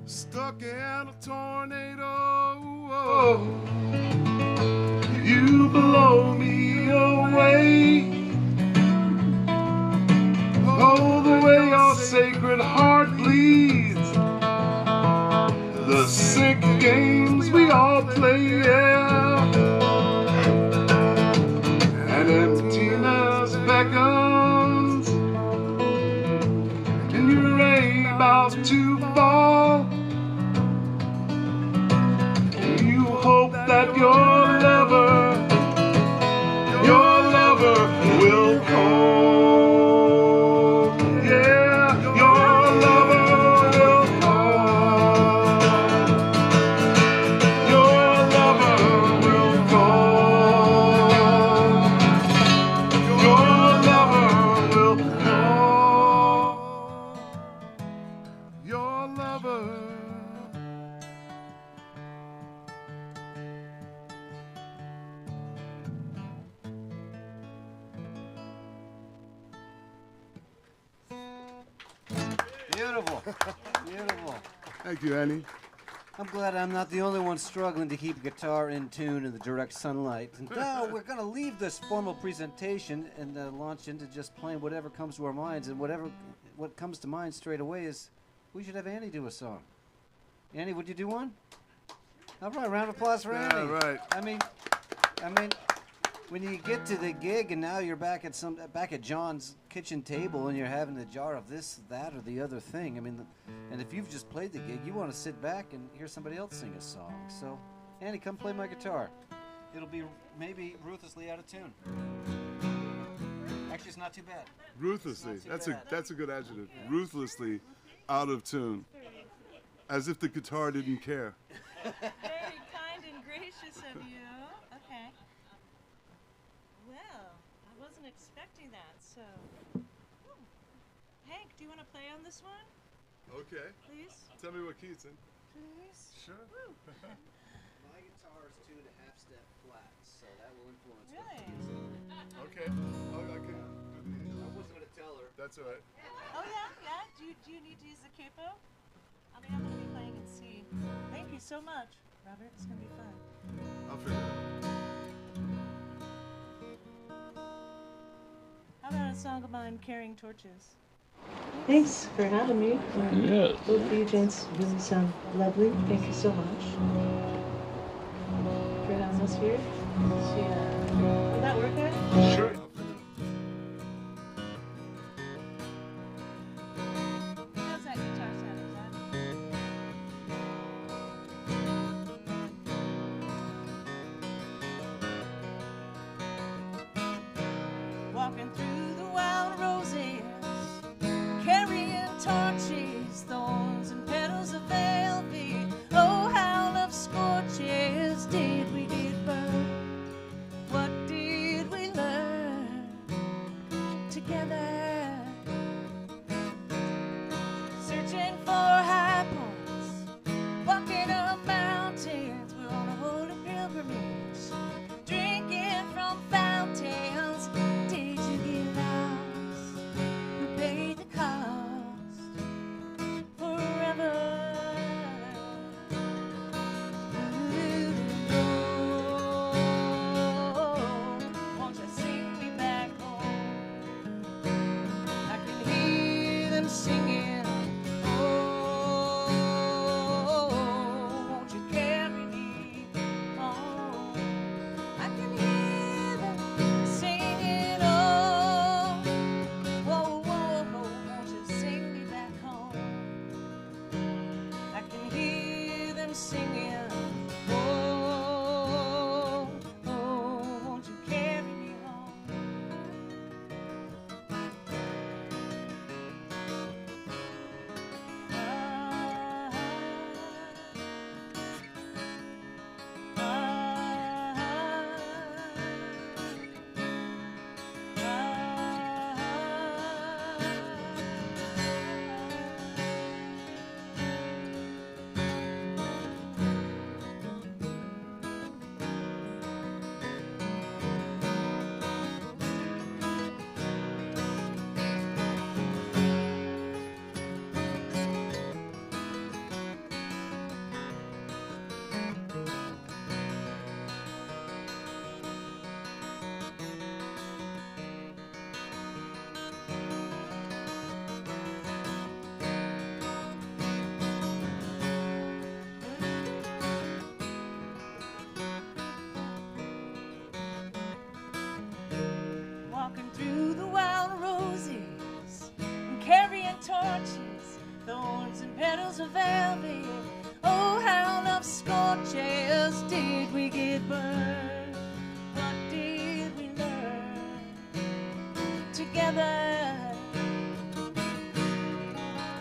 Stuck in a tornado, you blow me away. Oh, the way your sacred heart bleeds, the sick games we all play, yeah. And emptiness beckons, and you're about to fall. Hope that your lover will call. Yeah, your lover will call. Your lover will call. Your lover will call. Your lover. Beautiful. Beautiful. Thank you, Annie. I'm glad I'm not the only one struggling to keep guitar in tune in the direct sunlight. And now we're going to leave this formal presentation and launch into just playing whatever comes to our minds. And what comes to mind straight away is we should have Annie do a song. Annie, would you do one? All right, round of applause for Annie. Yeah, right. I mean, when you get to the gig and now you're back at John's kitchen table and you're having a jar of this, that, or the other thing. I mean, and if you've just played the gig, you want to sit back and hear somebody else sing a song. So, Annie, come play my guitar. It'll be maybe ruthlessly out of tune. Actually, it's not too bad. Ruthlessly. That's a good adjective. Ruthlessly out of tune. As if the guitar didn't care. Very kind and gracious of you. Okay. Well, I wasn't expecting that, so. Hank, do you want to play on this one? Okay. Please? Tell me what key it's in. Please? Sure. My guitar is tuned to half-step flat, so that will influence Really? Okay. Oh, okay. I wasn't going to tell her. That's all right. Oh, yeah. Do you need to use the capo? I mean, I'm going to be playing in C. Thank you so much, Robert. It's going to be fun. I'll figure it out. How about a song of mine, Carrying Torches? Thanks for having me. Both of you gents really sound lovely. Thank you so much for having us here. Will that work out? Sure. How's that guitar sound? Walking through the wild roses, carrying torches, thorns and petals of velvet. Oh, how love scorches. Did we get burned? What did we learn? singing, oh, oh, won't you carry me home? Walking through the wild roses and carrying torches, thorns and petals of velvet. Oh, how love scorches. Did we get burned? What did we learn together?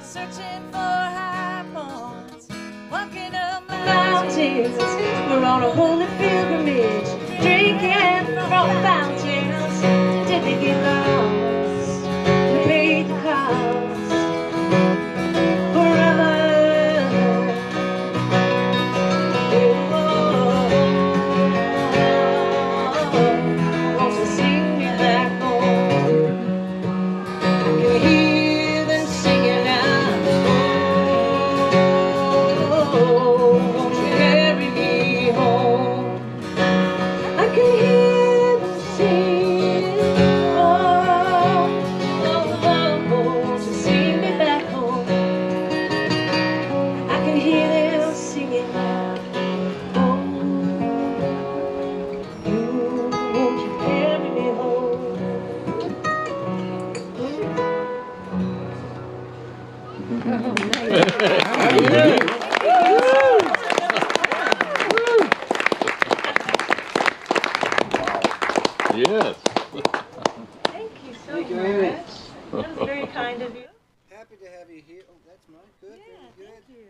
Searching for high points, walking up mountains. We're on a holy pilgrimage, drinking from fountains. Did we get lost? We paid the cost forever. Won't you sing me back home? I can hear them singing now. Oh, won't you carry me home? I can hear them sing. Oh, won't you sing me back home? I can hear them singing now. Oh, won't you carry me home? Yes. Thank you so much. That was very kind of you. Happy to have you here. Oh, that's mine. Good, Yeah, very thank good. you.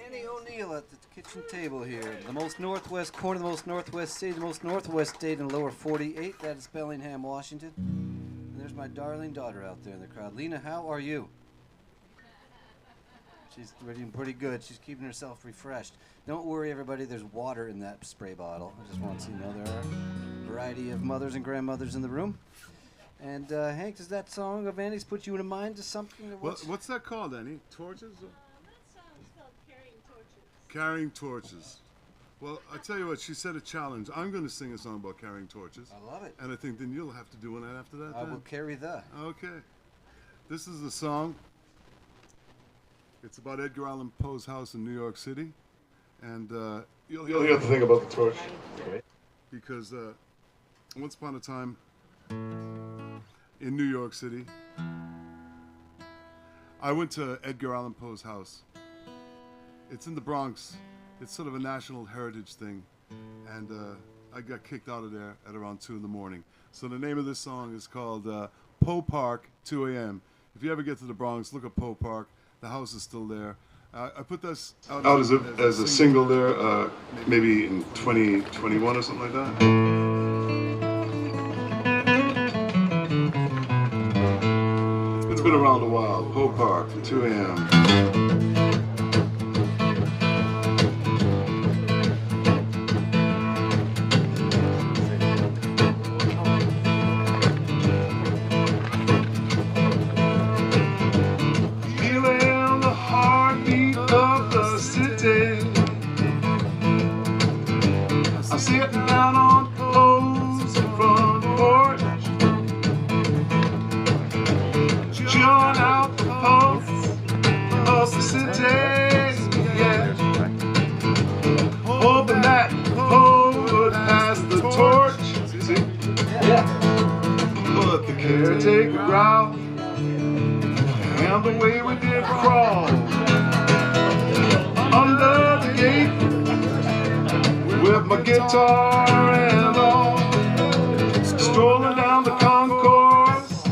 Annie O'Neill at the kitchen table here. The most northwest corner, the most northwest city, the most northwest state in the lower 48. That is Bellingham, Washington. And there's my darling daughter out there in the crowd. Lena, how are you? She's doing pretty good. She's keeping herself refreshed. Don't worry, everybody. There's water in that spray bottle. I just want to know there are a variety of mothers and grandmothers in the room. And Hank, does that song of Annie's put you in mind to something? What's that called, Annie? Torches? That song is called Carrying Torches. Carrying torches. Well, I tell you what, she set a challenge. I'm going to sing a song about carrying torches. I love it. And I think then you'll have to do one after that. I then. will carry the. Okay. This is the song. It's about Edgar Allan Poe's house in New York City. And you'll hear the thing about the torch. Okay. Because once upon a time in New York City, I went to Edgar Allan Poe's house. It's in the Bronx. It's sort of a national heritage thing. And I got kicked out of there at around 2 in the morning. So the name of this song is called Poe Park, 2 a.m. If you ever get to the Bronx, look at Poe Park. The house is still there. I put this out as a single there, maybe in 2021 or something like that. It's been around a while. Poe Park, 2 a.m. I'm sitting out on Poe's front porch, chilling out the pulse of the city, yeah. Hoping that Poe would pass the torch, see? But the caretaker growled, and the way we did crawl under the gate. my guitar and all, strolling down the concourse.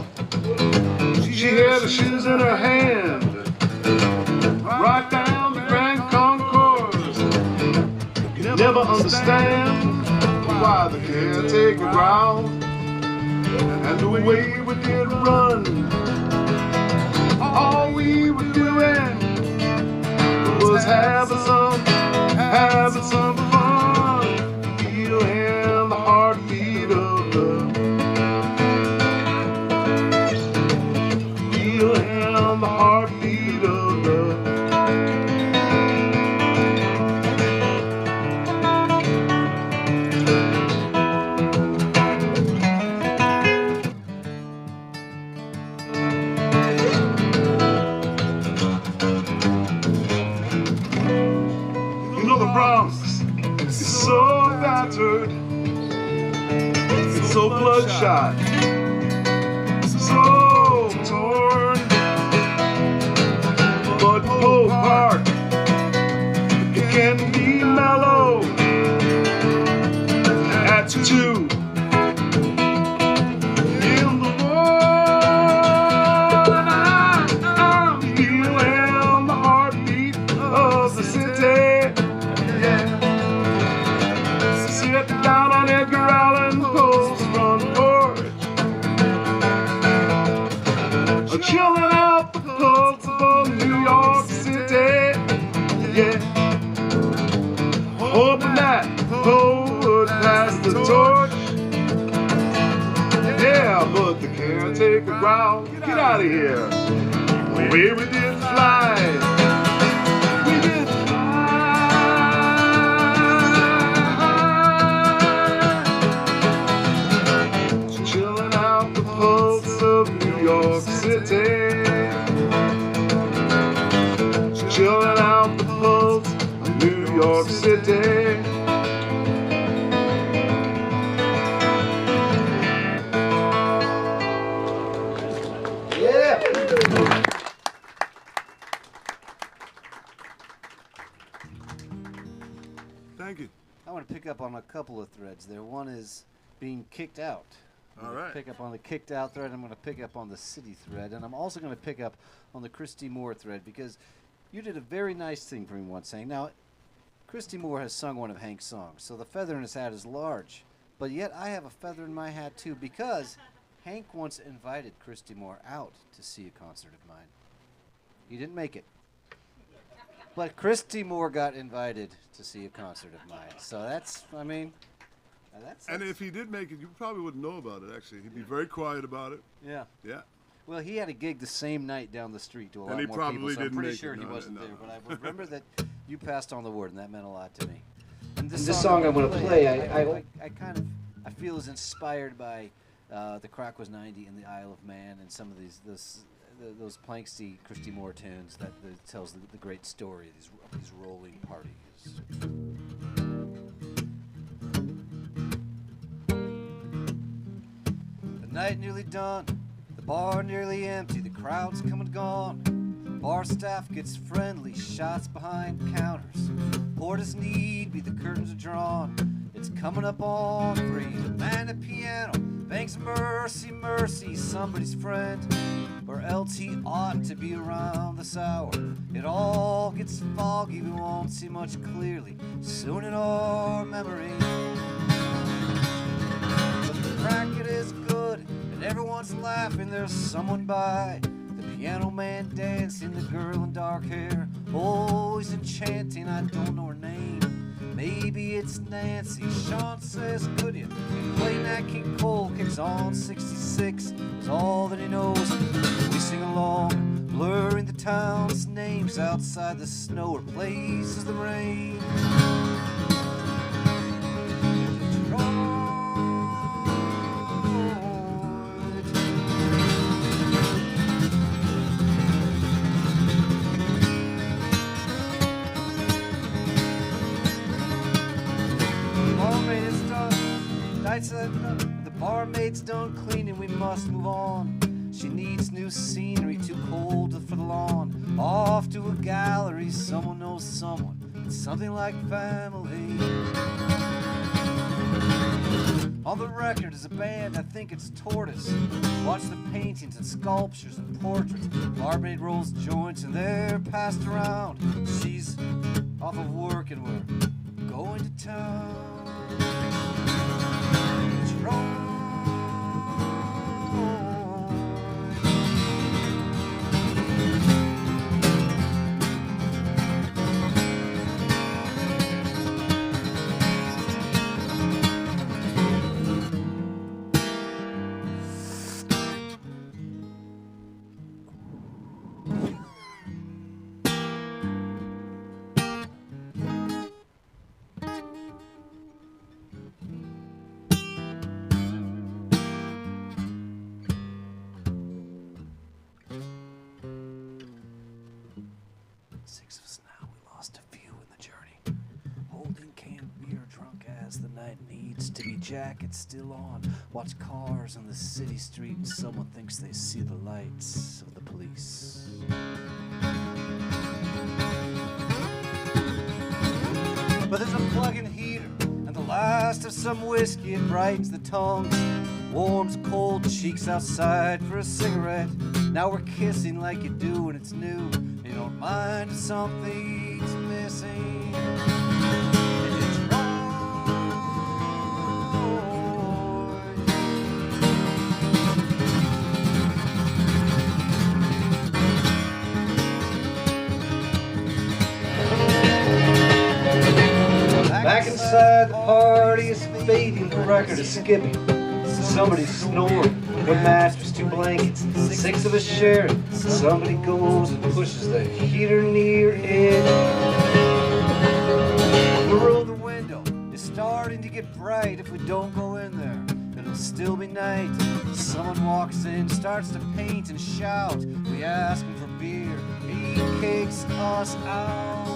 She had her shoes in her hand, right down the grand concourse. Never understand why the caretaker growled, and the way we did run. All we were doing was having some fun, feeling the heartbeat of love, feeling the heartbeat of love. Bronx is so battered, it's so bloodshot, so torn. But Poe Park, it can be mellow at 2 in the morning. I'm feeling the heartbeat of the city. Sitting down on Edgar Allan Poe's front porch, chilling out the pulse of New York City. Yeah, hoping that Poe would pass the torch. Yeah, but the caretaker growled, "Get out of here." Away we did fly. Chilling out the pulse of New York City. Yeah. Thank you. I want to pick up on a couple of threads there. One is being kicked out. All right. Pick up on the kicked out thread. I'm going to pick up on the city thread, and I'm also going to pick up on the Christy Moore thread, because you did a very nice thing for me once, saying, now, Christy Moore has sung one of Hank's songs, so the feather in his hat is large, but yet I have a feather in my hat too, because Hank once invited Christy Moore out to see a concert of mine. He didn't make it, but Christy Moore got invited to see a concert of mine. So that's, I mean, and if he did make it, you probably wouldn't know about it, actually. He'd be very quiet about it. Yeah. Yeah. Well, he had a gig the same night down the street to a lot more people, so I'm pretty sure he wasn't there. But I remember that you passed on the word, and that meant a lot to me. And this song I'm going to play, I feel is inspired by The Crack Was 90 and The Isle of Man, and some of those Planksty Christy Moore tunes that tells the great story of these rolling parties. The night nearly done, the bar nearly empty, the crowd's come and gone. Bar staff gets friendly, shots behind counters. Port as need be, the curtains are drawn. It's coming up on 3. The man at piano thanks mercy, mercy, somebody's friend, or else he ought to be around this hour. It all gets foggy, we won't see much clearly soon in our memory. But the racket is good and everyone's laughing, there's someone by. The piano man dancing, the girl in dark hair, oh, he's enchanting, I don't know her name. Maybe it's Nancy. Sean says, could you play Nat King Cole? Kicks on 66 is all that he knows. We sing along, blurring the town's names outside the snow or places the rain. The barmaid's done cleaning, we must move on. She needs new scenery, too cold for the lawn. Off to a gallery, someone knows someone. It's something like family. On the record is a band, I think it's Tortoise. Watch the paintings and sculptures and portraits. Barmaid rolls joints and they're passed around. She's off of work and we're going to town. Six of us now, we lost a few in the journey. Holding canned beer, drunk as the night needs to be. Jackets still on. Watch cars on the city street and someone thinks they see the lights of the police. But there's a plug-in heater and the last of some whiskey. It brightens the tongue, warms cold cheeks outside for a cigarette. Now we're kissing like you do when it's new. You don't mind if something's missing. And it's back inside the party is fading, the record is skipping. Somebody's snoring, the mattress, 2 blankets, 6 of us share it. Somebody goes and pushes the heater near it. Roll the window, it's starting to get bright. If we don't go in there, it'll still be night. Someone walks in, starts to paint and shout. We ask him for beer, he kicks us out.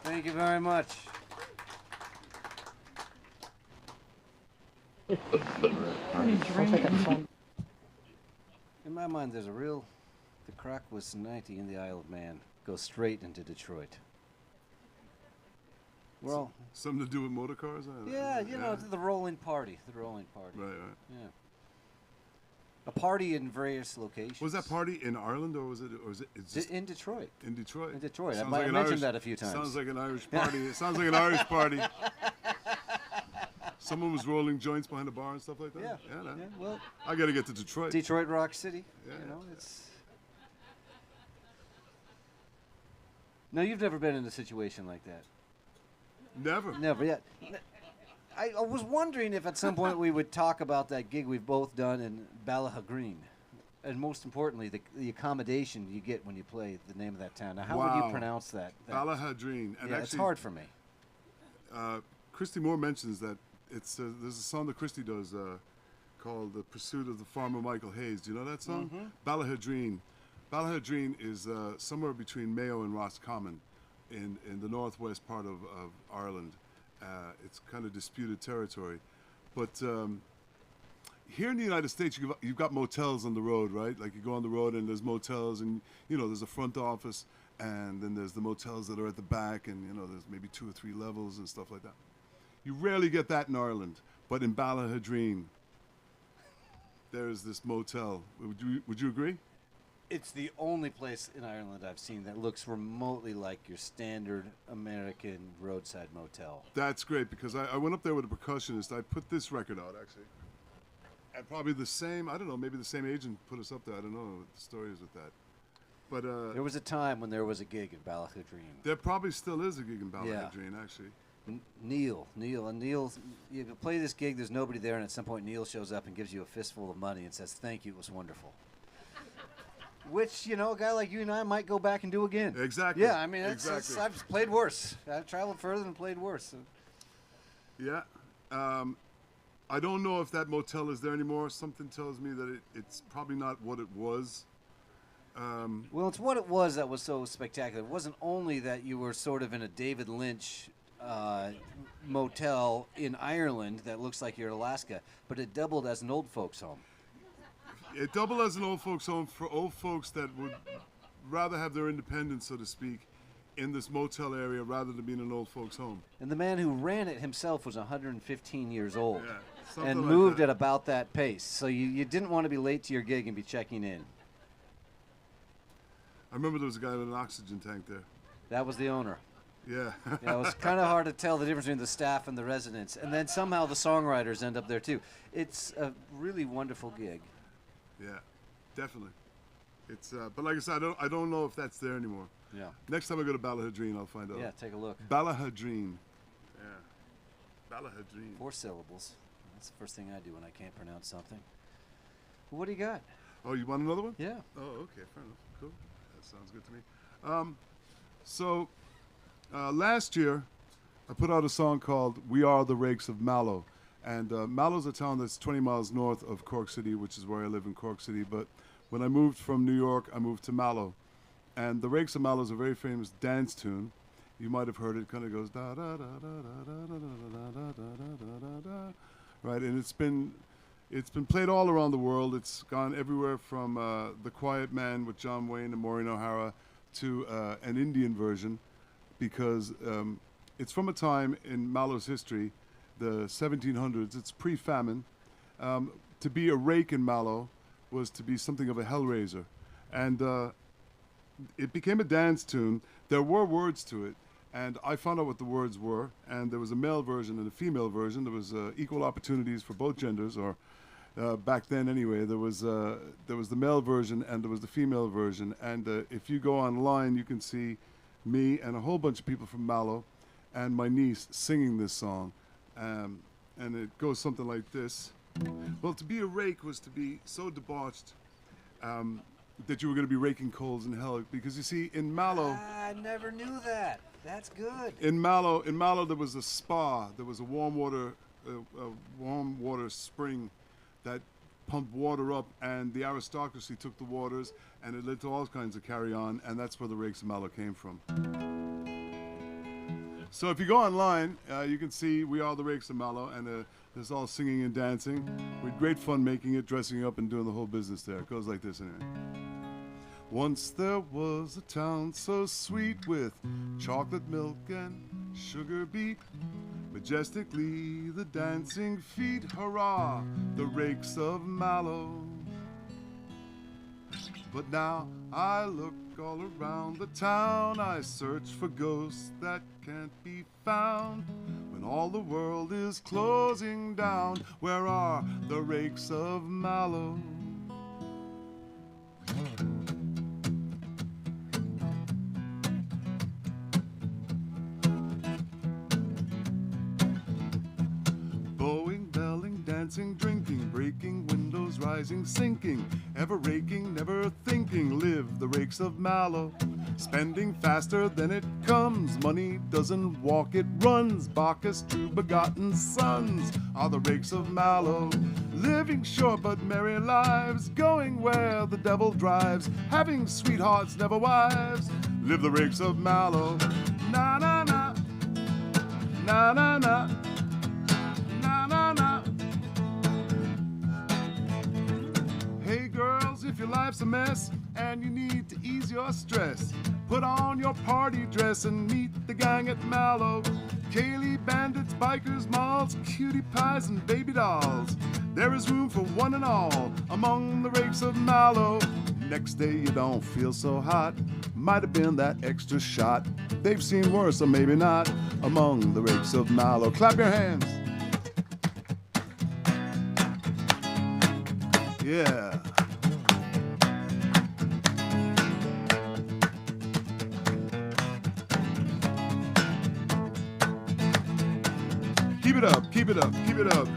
Thank you very much. In my mind, there's the crack was 90 in the Isle of Man. Go straight into Detroit. Well, something to do with motor cars? Yeah, you know, the rolling party. The rolling party. Right. Yeah. A party in various locations. Was that party in Ireland or was it just in Detroit? In Detroit. In Detroit. Sounds I mentioned that a few times. Sounds like an Irish party. It sounds like an Irish party. Someone was rolling joints behind a bar and stuff like that. Yeah. Well, I got to get to Detroit. Detroit Rock City. Yeah. You know, it's. No, you've never been in a situation like that. Never. Never yet. I was wondering if at some point we would talk about that gig we've both done in Ballaghagreen. And most importantly, the accommodation you get when you play the name of that town. Now, how would you pronounce that? Ballaghagreen. And yeah, actually, it's hard for me. Christy Moore mentions that it's there's a song that Christy does called "The Pursuit of the Farmer Michael Hayes." Do you know that song? Mm-hmm. Ballaghagreen. Ballaghagreen is somewhere between Mayo and Roscommon in the northwest part of Ireland. It's kind of disputed territory. But here in the United States, you've got motels on the road, right? Like you go on the road and there's motels and, you know, there's a front office and then there's the motels that are at the back and, you know, there's maybe 2 or 3 levels and stuff like that. You rarely get that in Ireland. But in Ballaghagreen, there's this motel. Would you agree? It's the only place in Ireland I've seen that looks remotely like your standard American roadside motel. That's great because I went up there with a percussionist. I put this record out, actually. And probably the same, I don't know, maybe the same agent put us up there. I don't know what the story is with that. But there was a time when there was a gig in Ballaghagreen. There probably still is a gig in Ballaghagreen, actually. Neil, you play this gig, there's nobody there, and at some point Neil shows up and gives you a fistful of money and says, "Thank you, it was wonderful." Which, you know, a guy like you and I might go back and do again. Exactly. Yeah, I mean, I've played worse. I've traveled further and played worse. So. Yeah. I don't know if that motel is there anymore. Something tells me that it's probably not what it was. Well, it's what it was that was so spectacular. It wasn't only that you were sort of in a David Lynch motel in Ireland that looks like you're in Alaska, but it doubled as an old folks' home. It doubled as an old folks' home for old folks that would rather have their independence, so to speak, in this motel area rather than being an old folks' home. And the man who ran it himself was 115 years old Yeah, and like moved that. at about that pace. So you didn't want to be late to your gig and be checking in. I remember there was a guy with an oxygen tank there. That was the owner. Yeah. Yeah, it was kind of hard to tell the difference between the staff and the residents. And then somehow the songwriters end up there too. It's a really wonderful gig. Yeah, definitely. It's but like I said, I don't know if that's there anymore. Yeah. Next time I go to Ballahadreen, I'll find out. Yeah, take a look. Ballahadreen. Yeah. Ballahadreen. 4 syllables. That's the first thing I do when I can't pronounce something. What do you got? Oh, you want another one? Yeah. Oh, okay, fair enough. Cool. That sounds good to me. So last year, I put out a song called "We Are the Rakes of Mallow," and Mallow's a town that's 20 miles north of Cork City, which is where I live in Cork City. But when I moved from New York, I moved to Mallow, and the Rakes of Mallow is a very famous dance tune. You might have heard it. Kind of goes da da da da da da da da da da da, right? And it's been played all around the world. It's gone everywhere from The Quiet Man with John Wayne and Maureen O'Hara to an Indian version, because it's from a time in Mallow's history, the 1700s. It's pre-famine. To be a rake in Mallow was to be something of a hellraiser. And it became a dance tune. There were words to it. And I found out what the words were. And there was a male version and a female version. There was equal opportunities for both genders, or back then anyway. There was the male version and there was the female version. And if you go online, you can see me and a whole bunch of people from Mallow and my niece singing this song. And it goes something like this. Well, to be a rake was to be so debauched that you were going to be raking coals in hell. Because you see, in Mallow... I never knew that. That's good. In Mallow, there was a spa. There was a warm water spring that pumped water up, and the aristocracy took the waters, and it led to all kinds of carry-on, and that's where the Rakes of Mallow came from. So if you go online, you can see We Are the Rakes of Mallow, and there's all singing and dancing. We had great fun making it, dressing up, and doing the whole business there. It goes like this anyway. Once there was a town so sweet with chocolate milk and sugar beet. Majestically the dancing feet, hurrah, the Rakes of Mallow. But now I look all around the town, I search for ghosts that can't be found. When all the world is closing down, where are the Rakes of Mallow? Bowing, belling, dancing, drinking, breaking windows, rising, sinking, ever raking, never thinking, live the Rakes of Mallow. Spending faster than it comes, money doesn't walk, it runs. Bacchus' true begotten sons are the Rakes of Mallow. Living short but merry lives, going where the devil drives, having sweethearts, never wives, live the Rakes of Mallow. Na na na, na na na, na na na. Hey girls, if your life's a mess and you need to ease your stress, put on your party dress and meet the gang at Mallow. Kaylee, bandits, bikers, malls, cutie pies and baby dolls. There is room for one and all among the Rakes of Mallow. Next day you don't feel so hot, might have been that extra shot. They've seen worse or maybe not among the Rakes of Mallow. Clap your hands. Yeah. Keep it up, keep it up, keep it up.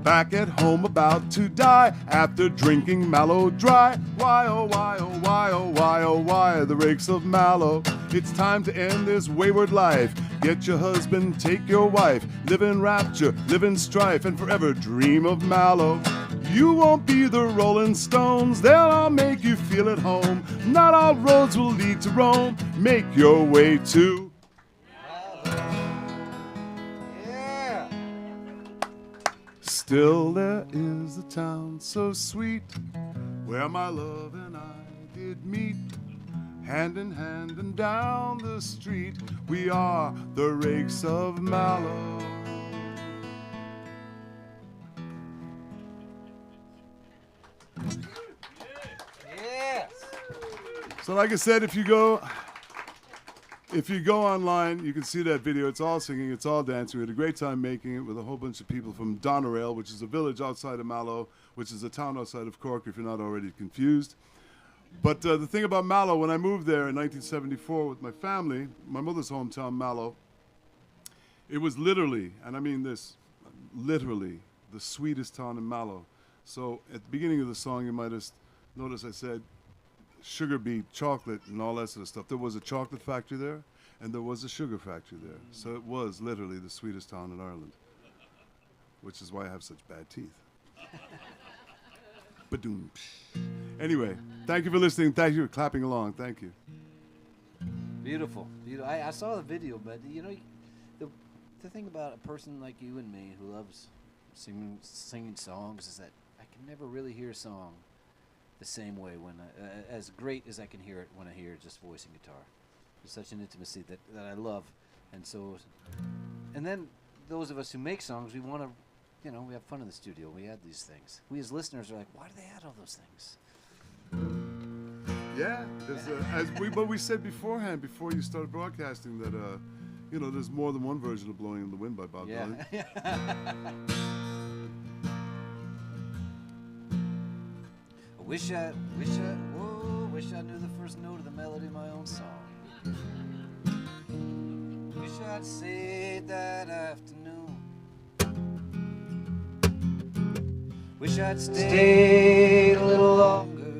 back at home about to die after drinking mallow dry. Why, oh, why, oh, why, oh, why, oh, why, the rakes of mallow? It's time to end this wayward life. Get your husband, take your wife, live in rapture, live in strife, and forever dream of mallow. You won't be the Rolling Stones, they'll all make you feel at home. Not all roads will lead to Rome, make your way to Yeah. Still there is a town so sweet, where my love and I did meet. Hand in hand and down the street, we are the rakes of mallow. Yes. So like I said, if you go online, you can see that video. It's all singing, it's all dancing. We had a great time making it with a whole bunch of people from Doneraile, which is a village outside of Mallow, which is a town outside of Cork, if you're not already confused. But the thing about Mallow, when I moved there in 1974 with my family, my mother's hometown, Mallow, it was literally, and I mean this, literally the sweetest town in Mallow. So at the beginning of the song, you might have noticed I said sugar beet, chocolate, and all that sort of stuff. There was a chocolate factory there, and there was a sugar factory there. So it was literally the sweetest town in Ireland, which is why I have such bad teeth. Ba-doom. Anyway, thank you for listening. Thank you for clapping along. Thank you. Beautiful. I saw the video, but you know, the thing about a person like you and me who loves singing songs is that I can never really hear a song the same way when as great as I can hear it when I hear just voice and guitar. There's such an intimacy that I love, and then those of us who make songs, we want to. You know, we have fun in the studio. We add these things. We as listeners are like, why do they add all those things? Yeah, but we said beforehand, before you started broadcasting, that you know, there's more than one version of "Blowing in the Wind" by Bob Dylan. I wish I knew the first note of the melody of my own song. Wish I'd said that afternoon. Wish I'd stayed a little longer.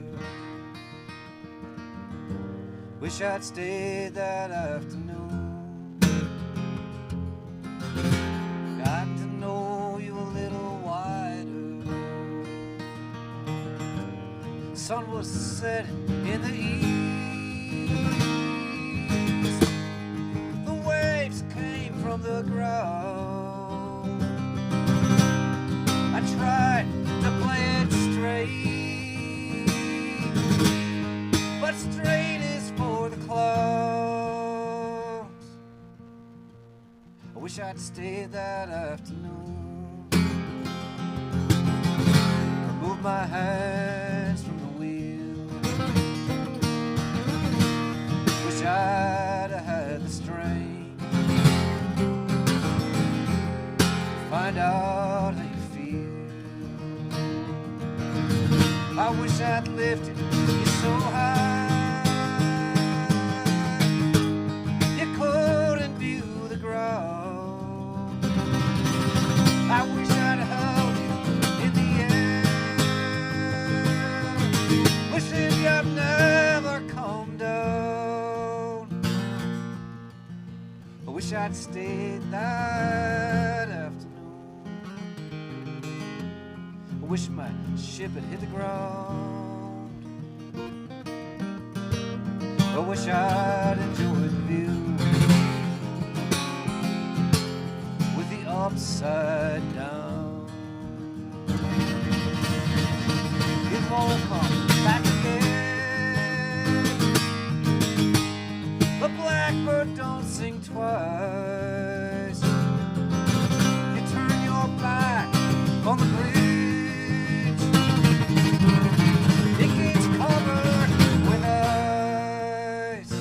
Wish I'd stayed that afternoon. Got to know you a little wider. The sun was setting in the east. The waves came from the ground. I tried to play it straight, but straight is for the clouds. I wish I'd stayed that afternoon. Remove my hands from the wheel. Wish I'd have had the strength to find out how you feel. I wish I'd lifted you so high you couldn't view the ground. I wish I'd held you in the air, wishing you'd never come down. I wish I'd stayed that afternoon. I wish my ship had hit the ground. I wish I'd enjoyed the view with the upside down. It won't come back again. The blackbird don't sing twice. You turn your back on the bridge. It gets covered with ice.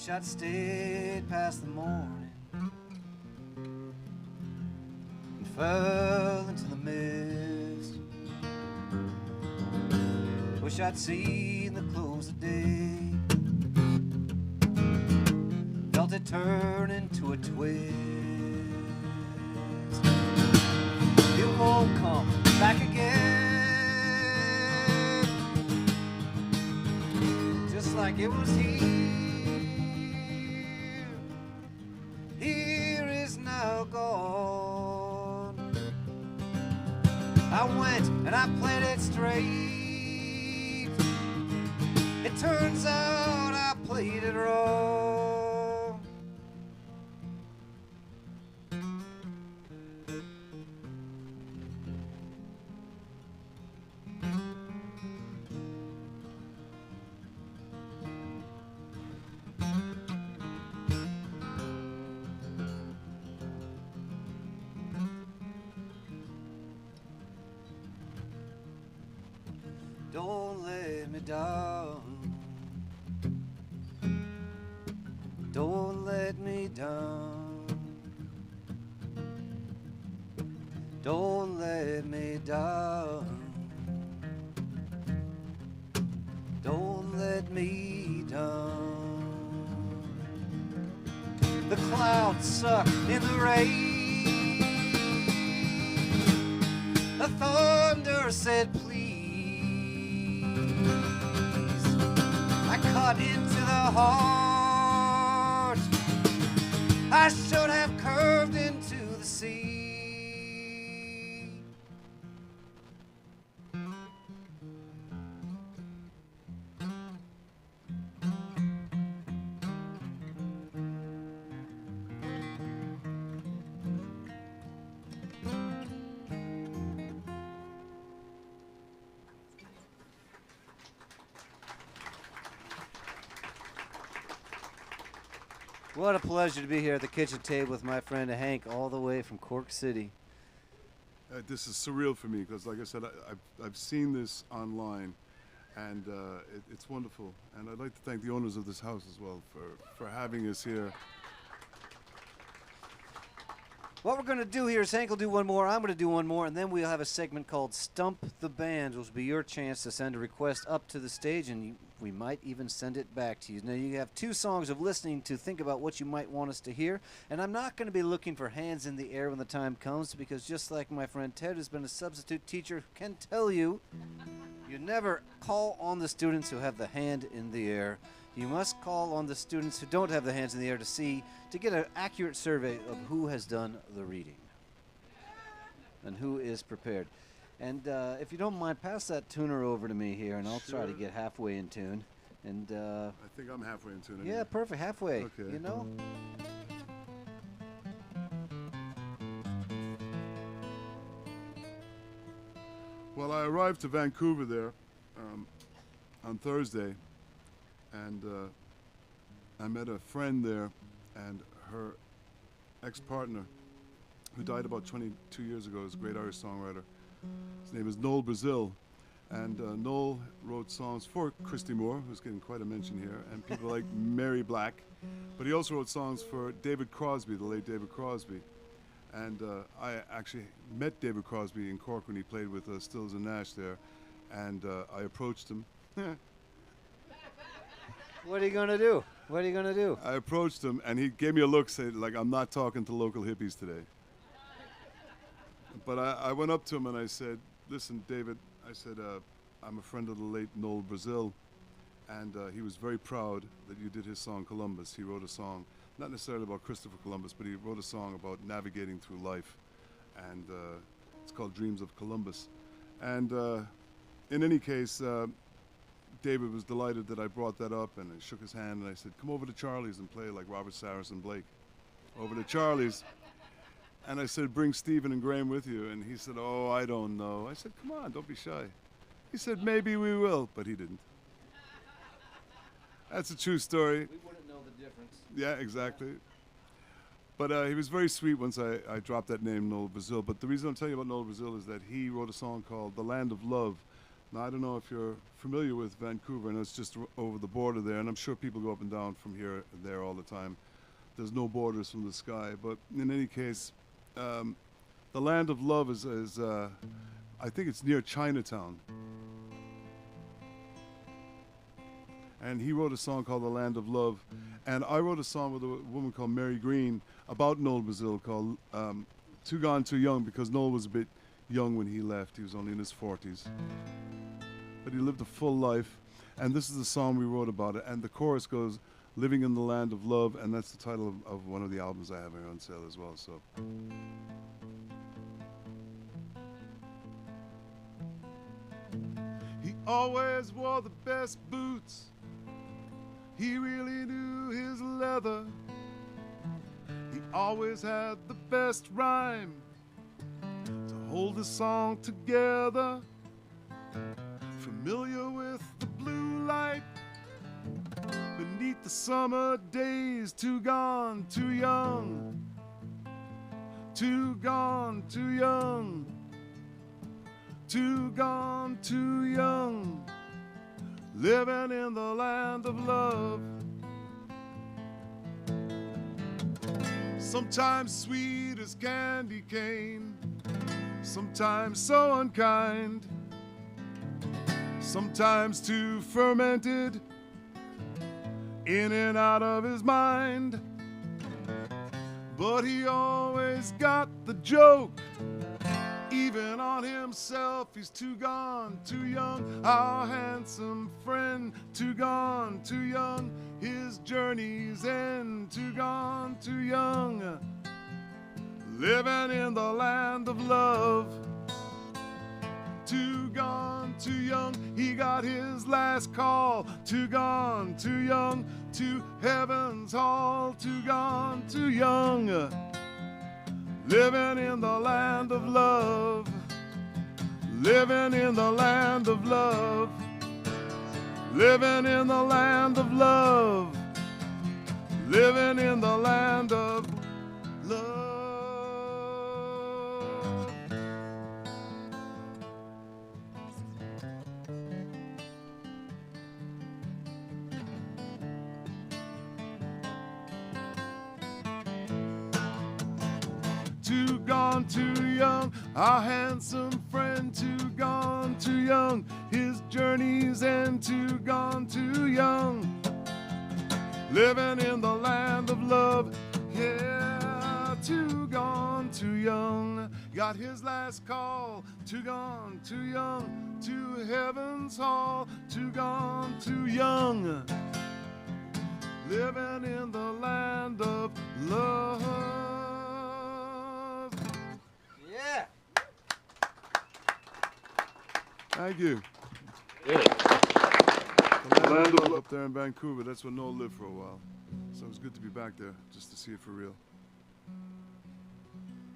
Wish I'd stayed past the morning and fell into the mist. Wish I'd seen the close of day, felt it turn into a twist. It won't come back again, just like it was here. Here is now gone. I went and I played it straight. It turns out I played it wrong. Don't let me down. Don't let me down. Don't let me down. Don't let me down. The clouds suck in the rain. The thunder said please. I cut into the heart. I should have curved into the sea. What a pleasure to be here at the kitchen table with my friend Hank, all the way from Cork City. This is surreal for me because, like I said, I've seen this online, and it's wonderful. And I'd like to thank the owners of this house as well for having us here. What we're going to do here is Hank will do one more, I'm going to do one more, and then we'll have a segment called Stump the Band, which will be your chance to send a request up to the stage, and we might even send it back to you. Now, you have 2 songs of listening to think about what you might want us to hear, and I'm not going to be looking for hands in the air when the time comes, because just like my friend Ted, who's been a substitute teacher, can tell you, you never call on the students who have the hand in the air. You must call on the students who don't have the hands in the air to get an accurate survey of who has done the reading and who is prepared. And if you don't mind, pass that tuner over to me here, and I'll try to get halfway in tune. And I think I'm halfway in tune. Yeah, perfect, halfway. Okay. You know. Well, I arrived to Vancouver there on Thursday, and I met a friend there and her ex-partner who died about 22 years ago. Is a great Irish songwriter. His name is Noel Brazil, and Noel wrote songs for Christy Moore, who's getting quite a mention here, and people like Mary Black, but he also wrote songs for David Crosby, the late David Crosby. And I actually met David Crosby in Cork when he played with Stills and Nash there, and I approached him. What are you gonna do? What are you gonna do? I approached him, and he gave me a look, saying, like, I'm not talking to local hippies today. But I went up to him and I said, listen, David, I said, I'm a friend of the late Noel Brazil, and he was very proud that you did his song Columbus. He wrote a song, not necessarily about Christopher Columbus, but he wrote a song about navigating through life, and it's called Dreams of Columbus. And in any case, David was delighted that I brought that up, and I shook his hand and I said, come over to Charlie's and play like Robert Saris and Blake. Over to Charlie's. And I said, bring Stephen and Graham with you. And he said, oh, I don't know. I said, come on, don't be shy. He said, maybe we will, but he didn't. That's a true story. We wouldn't know the difference. Yeah, exactly. But he was very sweet once I dropped that name, Noel Brazil. But the reason I'm telling you about Noel Brazil is that he wrote a song called The Land of Love Now, I don't know if you're familiar with Vancouver, and it's just over the border there, and I'm sure people go up and down from here and there all the time. There's no borders from the sky, but in any case, the Land of Love is I think it's near Chinatown. And he wrote a song called The Land of Love, and I wrote a song with a woman called Mary Green about Noel Brazil called Too Gone Too Young, because Noel was a bit young when he left. He was only in his 40s. But he lived a full life, and this is the song we wrote about it. And the chorus goes, Living in the Land of Love, and that's the title of one of the albums I have here on sale as well. So. He always wore the best boots. He really knew his leather. He always had the best rhyme to hold the song together. Familiar with the blue light beneath the summer days. Too gone, too young. Too gone, too young. Too gone, too young. Living in the land of love. Sometimes sweet as candy cane, sometimes so unkind, sometimes too fermented, in and out of his mind. But he always got the joke. Even on himself, he's too gone, too young. Our handsome friend, too gone, too young. His journey's end, too gone, too young. Living in the land of love. Too gone, too young. He got his last call. Too gone, too young. To heaven's hall. Too gone, too young. Living in the land of love. Living in the land of love. Living in the land of love. Living in the land of love. Too gone, too young, our handsome friend, too gone, too young, his journey's end, too gone, too young, living in the land of love, yeah, too gone, too young, got his last call, too gone, too young, to heaven's hall, too gone, too young, living in the land of love. Yeah. Thank you. Yeah. The land of love up there in Vancouver, that's where Noel lived for a while. So it was good to be back there, just to see it for real.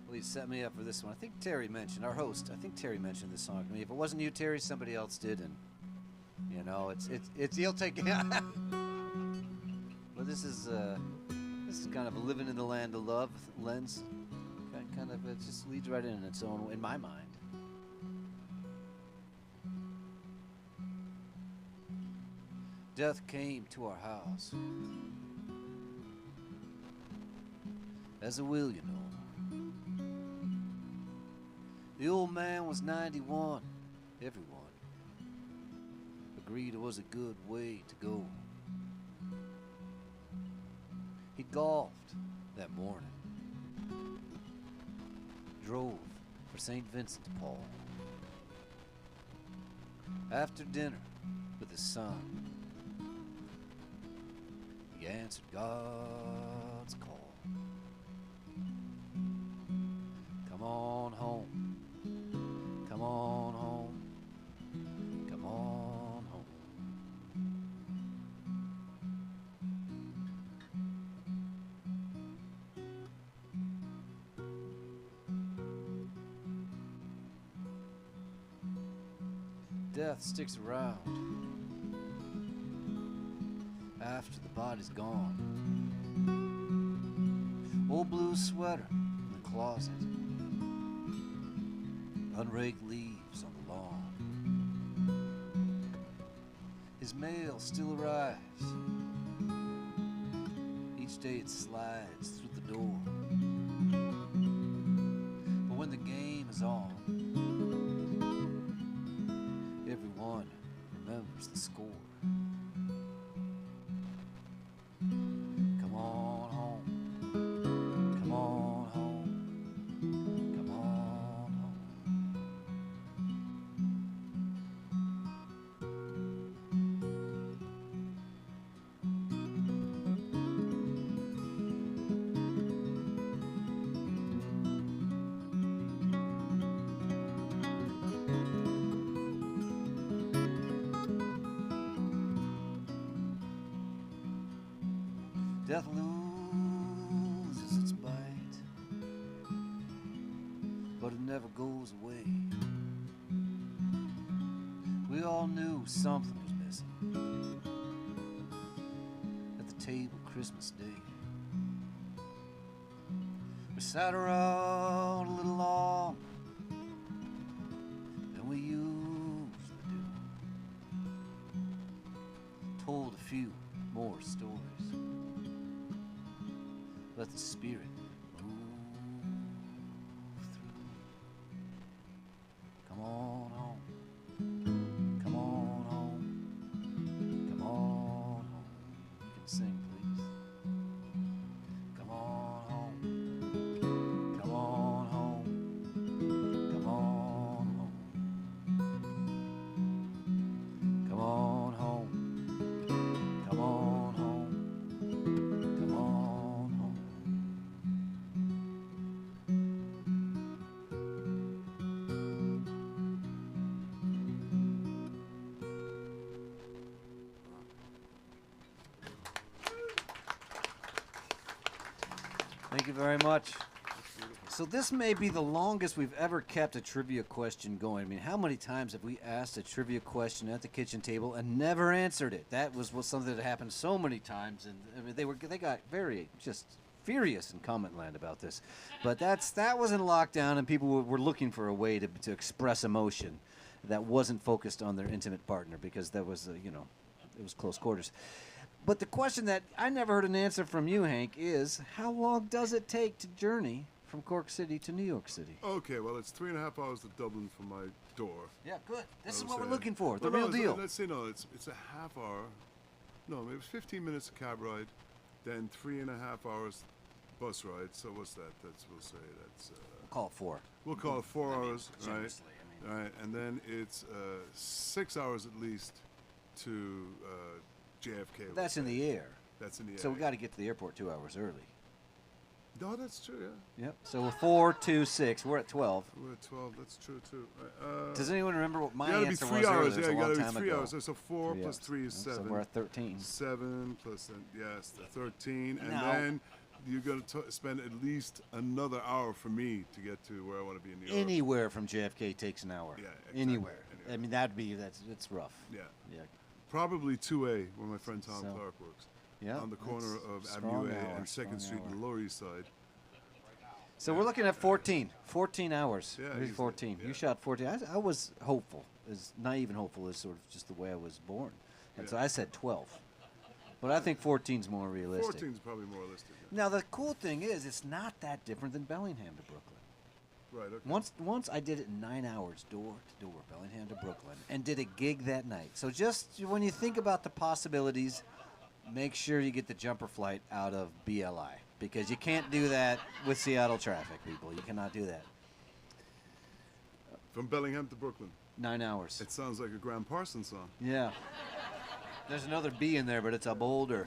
Well, you set me up for this one. I think Terry mentioned, our host, I think Terry mentioned this song to me. If it wasn't you, Terry, somebody else did, and, you know, it's he'll take it. But this is kind of a living in the land of love lens. Kind of, it just leads right in its own, in my mind. Death came to our house, as it will, you know. The old man was 91. Everyone agreed it was a good way to go. He golfed that morning. Drove for St. Vincent de Paul. After dinner with his son, he answered God's call. Come on home, come on home, come on home. Death sticks around after the body's gone. Old blue sweater in the closet, unraked leaves on the lawn. his mail still arrives. Each day it slides through the door. But when the game is on, everyone remembers the score. Come on home. Come on home. Come on home. Death loses its bite, but it never goes away. We all knew something was missing at the table Christmas Day. We sat around a little longer than we usually do. Told a few more stories. Let the spirit move through. Come on home. Come on home. Come on home. You can sing, please. Come on home. Come on home. Come on home. Come on home. Come on home. Come on home. Thank you very much. So this may be the longest we've ever kept a trivia question going. I mean, how many times have we asked a trivia question at the kitchen table and never answered it? That was something that happened so many times, and I mean, they got very just furious in comment land about this. But that was in lockdown, and people were looking for a way to express emotion that wasn't focused on their intimate partner, because that was it was close quarters. But the question that I never heard an answer from you, Hank, is how long does it take to journey from Cork City to New York City? Okay, well, it's 3.5 hours to Dublin from my door. Yeah, good. This is I what would we're say. looking for, the Well, real no, deal. Let's say no. It's a half hour. No, maybe it's 15 minutes cab ride, then 3.5 hours bus ride. So what's that? We'll say that's. We'll call it 4. We'll call it 4 hours, right? generously, Right, and then it's 6 hours at least to JFK. That's in the air. That's in the air. So we got to get to the airport 2 hours early. No, that's true. Yeah. Yep. So 4 to 6. We're at 12. We're at 12. That's true too. Does anyone remember what my gotta be answer 3 was hours. earlier? Yeah, It you was a long gotta time be 3 ago. hours. So 4 plus 3 is 7. So we're at 13. 7 plus yes, the 13, and Now- then you're gonna spend at least another hour for me to get to where I want to be in New York. Anywhere from JFK takes an hour. Yeah, exactly. Anywhere. Anywhere. I mean, it's rough. Yeah. Yeah. Probably 2A, where my friend Tom So- Clark works. Yeah. On the corner that's of strong Avenue A hour, and 2nd strong Street hour. in the Lower East Side. So we're looking at 14 hours. Yeah, Maybe easily, 14. yeah. You shot 14. I was hopeful, as naive and hopeful as sort of just the way I was born. And so Yeah. I said 12. But I think 14 is more realistic. 14 is probably more realistic. Yeah. Now, the cool thing is, it's not that different than Bellingham to Brooklyn. Right, okay. Once I did it in 9 hours, door to door, Bellingham to Brooklyn, and did a gig that night. So just when you think about the possibilities, make sure you get the jumper flight out of BLI, because you can't do that with Seattle traffic, people. You cannot do that. From Bellingham to Brooklyn. 9 hours. It sounds like a Graham Parsons song. Yeah. There's another B in there, but it's a boulder.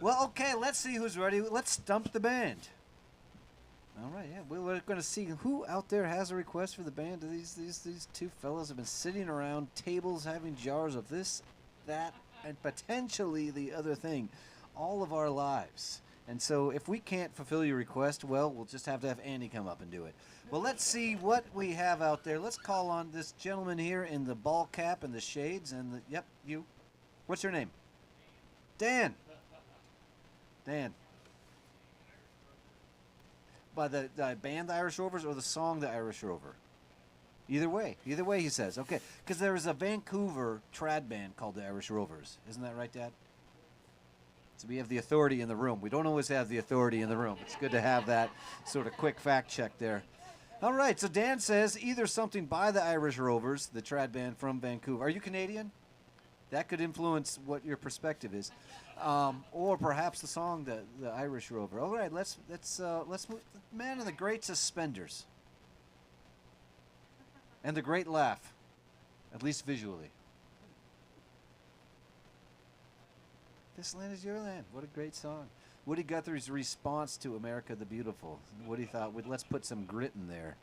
Well, okay, let's see who's ready. Let's stump the band. All right, yeah, we're going to see who out there has a request for the band. These two fellows have been sitting around tables having jars of this, that, and potentially the other thing all of our lives. And so if we can't fulfill your request, well, we'll just have to have Andy come up and do it. Well, let's see what we have out there. Let's call on this gentleman here in the ball cap and the shades and the, yep, you. What's your name? Dan. Dan. By the band The Irish Rovers or the song The Irish Rover? Either way, he says. Okay, because there is a Vancouver trad band called the Irish Rovers. Isn't that right, Dad? So we have the authority in the room. We don't always have the authority in the room. It's good to have that sort of quick fact check there. All right, so Dan says either something by the Irish Rovers, the trad band from Vancouver. Are you Canadian? That could influence what your perspective is. Or perhaps the song, the Irish Rover. All right, let's move. Man in the Great Suspenders. And the Great Laugh, at least visually. This Land Is Your Land. What a great song. Woody Guthrie's response to America the Beautiful. Woody thought, let's put some grit in there.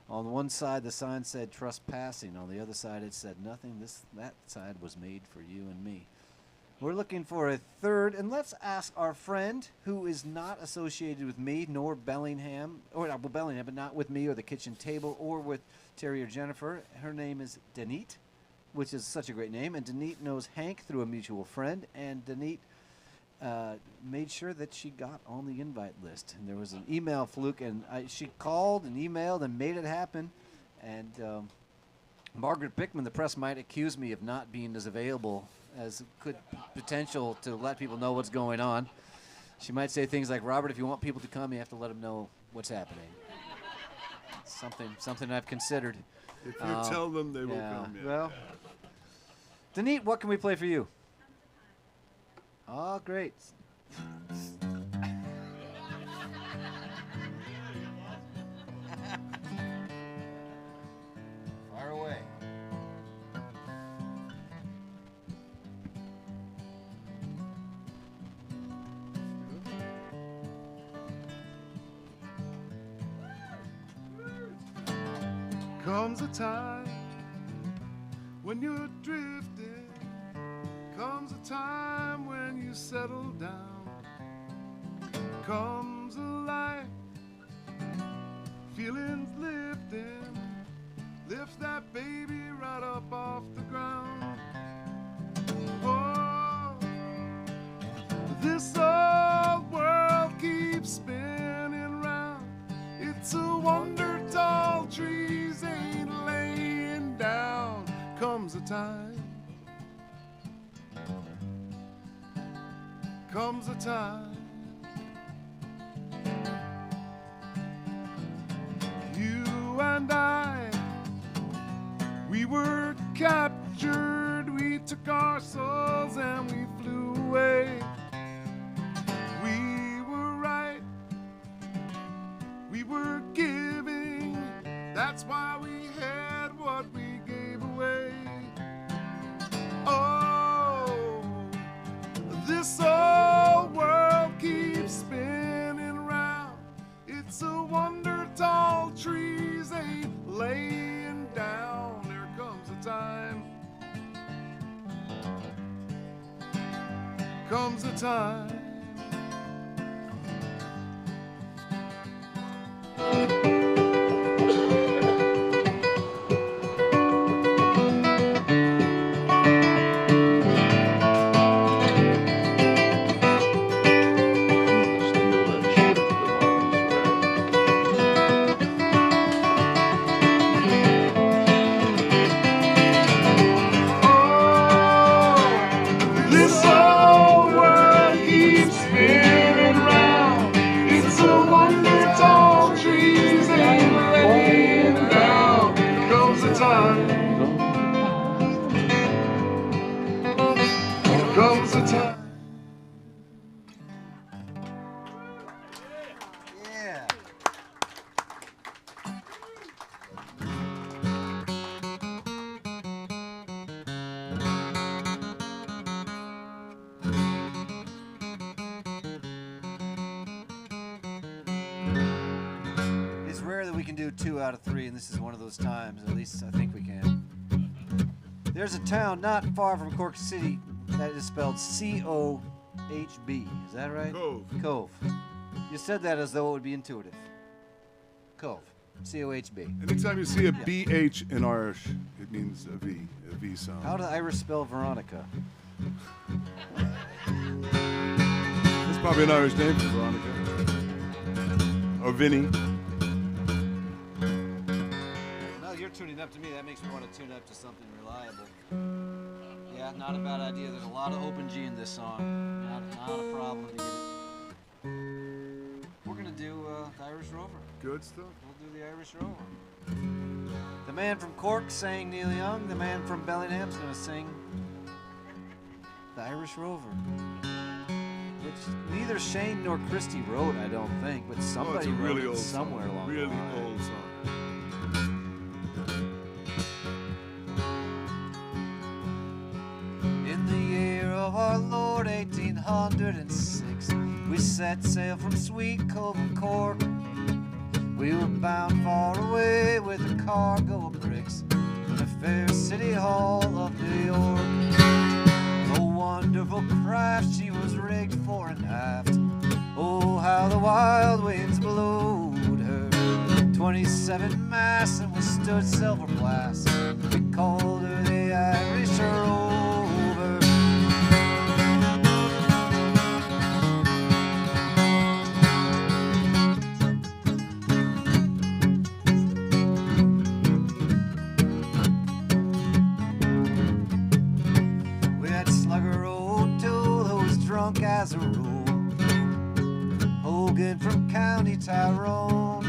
On one side, the sign said trespassing. On the other side, it said nothing. That side was made for you and me. We're looking for a third, and let's ask our friend who is not associated with me nor Bellingham, Bellingham, but not with me or the kitchen table or with Terry or Jennifer. Her name is Denise, which is such a great name, and Denise knows Hank through a mutual friend, and Denise made sure that she got on the invite list. And there was an email fluke, and she called and emailed and made it happen. And Margaret Bickman, the press might accuse me of not being as available as could potential to let people know what's going on. She might say things like, Robert, if you want people to come, you have to let them know what's happening. Something I've considered. If you tell them, they will come. Yeah. Well, Denise, what can we play for you? Oh, great. Fire away. Comes a time when you're drifting. Comes a time when you settle down. Comes a life, feelings lifting. Lifts that baby right up off the ground. Oh, this old world keeps spinning round. It's a wonder tall trees ain't laying down. Comes a time. Comes a time. You and I, we were captured. We took our souls and we flew away. We were right. We were giving. That's why we had what we gave away. Oh, this old world keeps spinning round. It's a wonder tall trees ain't laying down. There comes a time. Comes a time. Comes a time. Yeah. It's rare that we can do 2 out of 3, and this is one of those times. At least I think we can. There's a town not far from Cork City that is spelled C-O-H-B. Is that right? Cove. Cove. You said that as though it would be intuitive. Cove. C-O-H-B. Anytime you see a B-H in Irish, it means a V sound. How do Irish spell Veronica? It's probably an Irish name for Veronica. Or Vinny. No, your turn. tuning up to me, that makes me want to tune up to something reliable. Yeah, not a bad idea. There's a lot of open G in this song. Not a problem to get it. We're going to do the Irish Rover. Good stuff. We'll do the Irish Rover. The man from Cork sang Neil Young. The man from Bellingham's going to sing the Irish Rover. Which neither Shane nor Christy wrote, I don't think, but somebody it's a really wrote it old somewhere song. along Really the line. old song. In the year of our Lord 1806, we set sail from Sweet Cove of Cork. We were bound far away with a cargo of bricks from the fair city hall of New York. A wonderful craft, she was rigged fore and aft. Oh, how the wild winds blowed her. 27 masts and withstood silver blast. We called her the Irish Rover. We had Slugger O'Toole, who was drunk as a rule. Hogan from County Tyrone.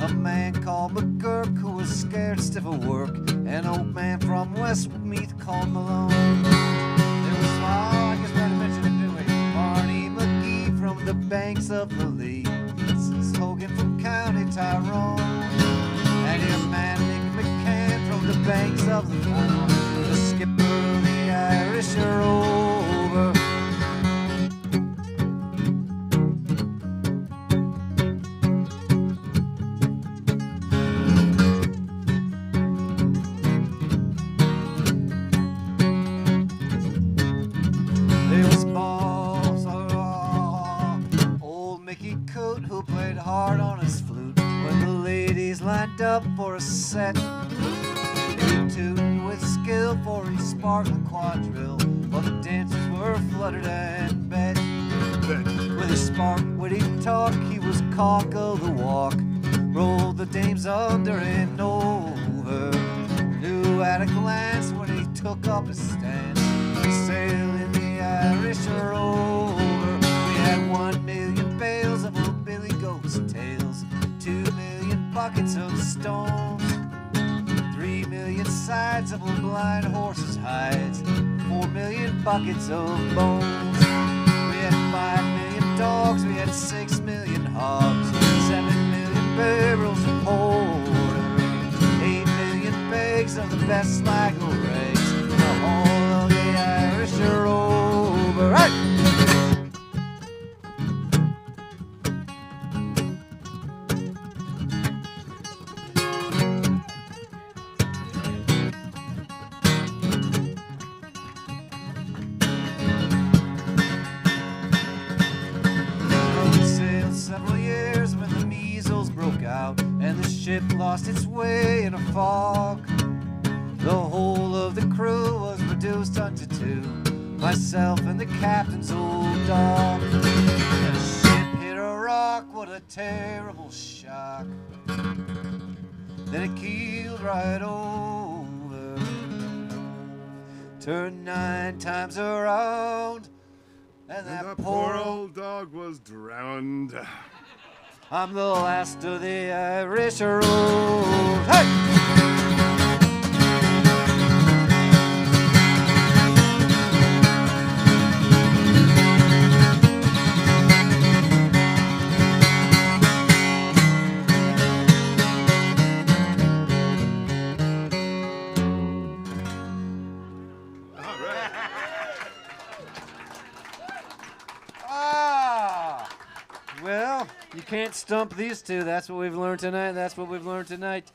A man called McGurk who was scared stiff of work. An old man from Westmeath called Malone. There was, I guess we already mentioned it, didn't we? Barney McGee from the banks of the Lee. This is Hogan from County Tyrone. And your man Nick McCann from the banks of the Fawn. The skipper of the Irish Rover. Hard on his flute when the ladies lined up for a set. He tooted with skill for his sparkling quadrille while the dancers were fluttered and bent. With his spark witty talk, he was cock of the walk, rolled the dames under and over. Knew at a glance when he took up his stance, he sailed in the Irish Rover. We had 1 million bales of old Billy Goat's tails, 2 million buckets of stones, 3 million sides of old blind horses' hides, 4 million buckets of bones. We had 5 million dogs, we had 6 million hogs, 7 million barrels of porter, 8 million bags of the best Sligo rags, the whole of the Irish Rover. Right! Several years when the measles broke out and the ship lost its way in a fog. The whole of the crew was reduced unto 2, myself and the captain's old dog. And the ship hit a rock, what a terrible shock. Then it keeled right over, turned 9 times around, and that poor old dog was drowned. I'm the last of the Irish Road. Hey! Well, you can't stump these two. That's what we've learned tonight. That's what we've learned tonight.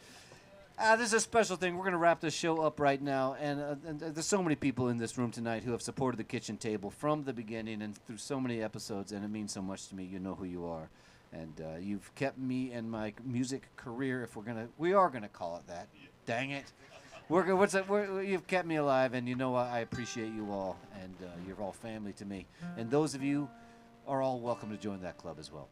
This is a special thing. We're going to wrap this show up right now. And there's so many people in this room tonight who have supported the kitchen table from the beginning and through so many episodes, and it means so much to me. You know who you are. And you've kept me and my music career, if we are going to call it that. Dang it. You've kept me alive, and you know I appreciate you all, and you're all family to me. And those of you are all welcome to join that club as well.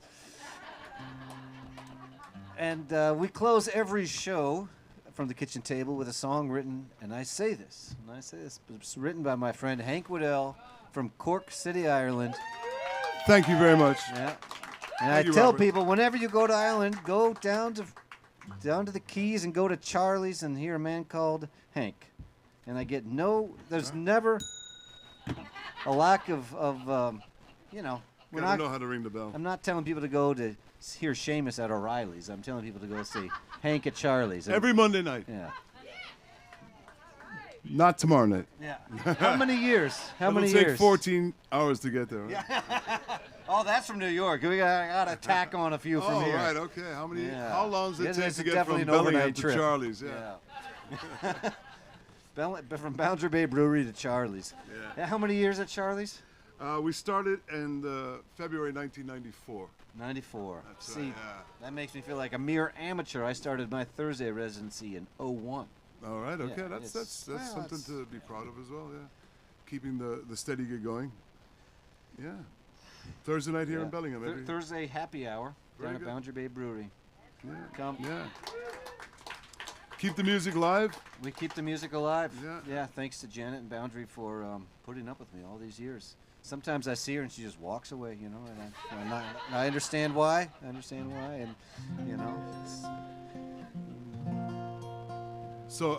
And we close every show from the kitchen table with a song written, and I say this, it's written by my friend Hank Wedel from Cork City, Ireland. Thank you very much. Yeah. And Thank I you, tell Robert. people, whenever you go to Ireland, go down to the Keys and go to Charlie's and hear a man called Hank. And I get there's never a lack of you know, Gotta know how to ring the bell. I'm not telling people to go to hear Seamus at O'Reilly's. I'm telling people to go see Hank at Charlie's. And- Every Monday night. Yeah. Not tomorrow night. Yeah. How many years? How many It'll take years? 14 hours to get there. Right? Oh, that's from New York. We got to tack on a few from Oh, here. right, okay. How many? Yeah. How long does it This take is to get definitely from an overnight Bellingham to trip. Charlie's? Yeah. From Boundary Bay Brewery to Charlie's. Yeah. How many years at Charlie's? We started in February 1994. 94. That's See, right, yeah. that makes me feel like a mere amateur. I started my Thursday residency in 01. All right, okay. Yeah, that's well, something to be proud of as well, yeah. Keeping the steady gig going. Yeah. Thursday night here in Bellingham. every- Thursday happy hour Very down at good. Boundary Bay Brewery. Yeah. Come. Yeah. Keep the music live. We keep the music alive. Yeah. Thanks to Janet and Boundary for putting up with me all these years. Sometimes I see her and she just walks away, you know, and I understand why. And you know. So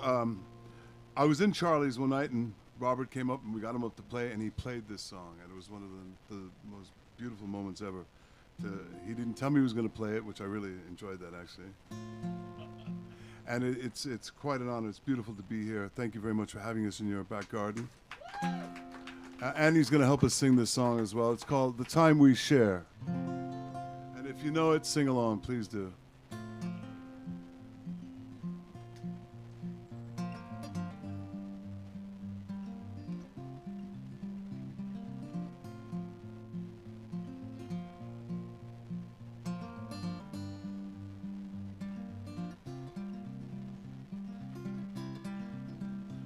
I was in Charlie's one night and Robert came up and we got him up to play and he played this song and it was one of the most beautiful moments ever. He didn't tell me he was going to play it, which I really enjoyed that actually. And it's quite an honor. It's beautiful to be here. Thank you very much for having us in your back garden. Annie's going to help us sing this song as well. It's called The Time We Share. And if you know it, sing along, please do.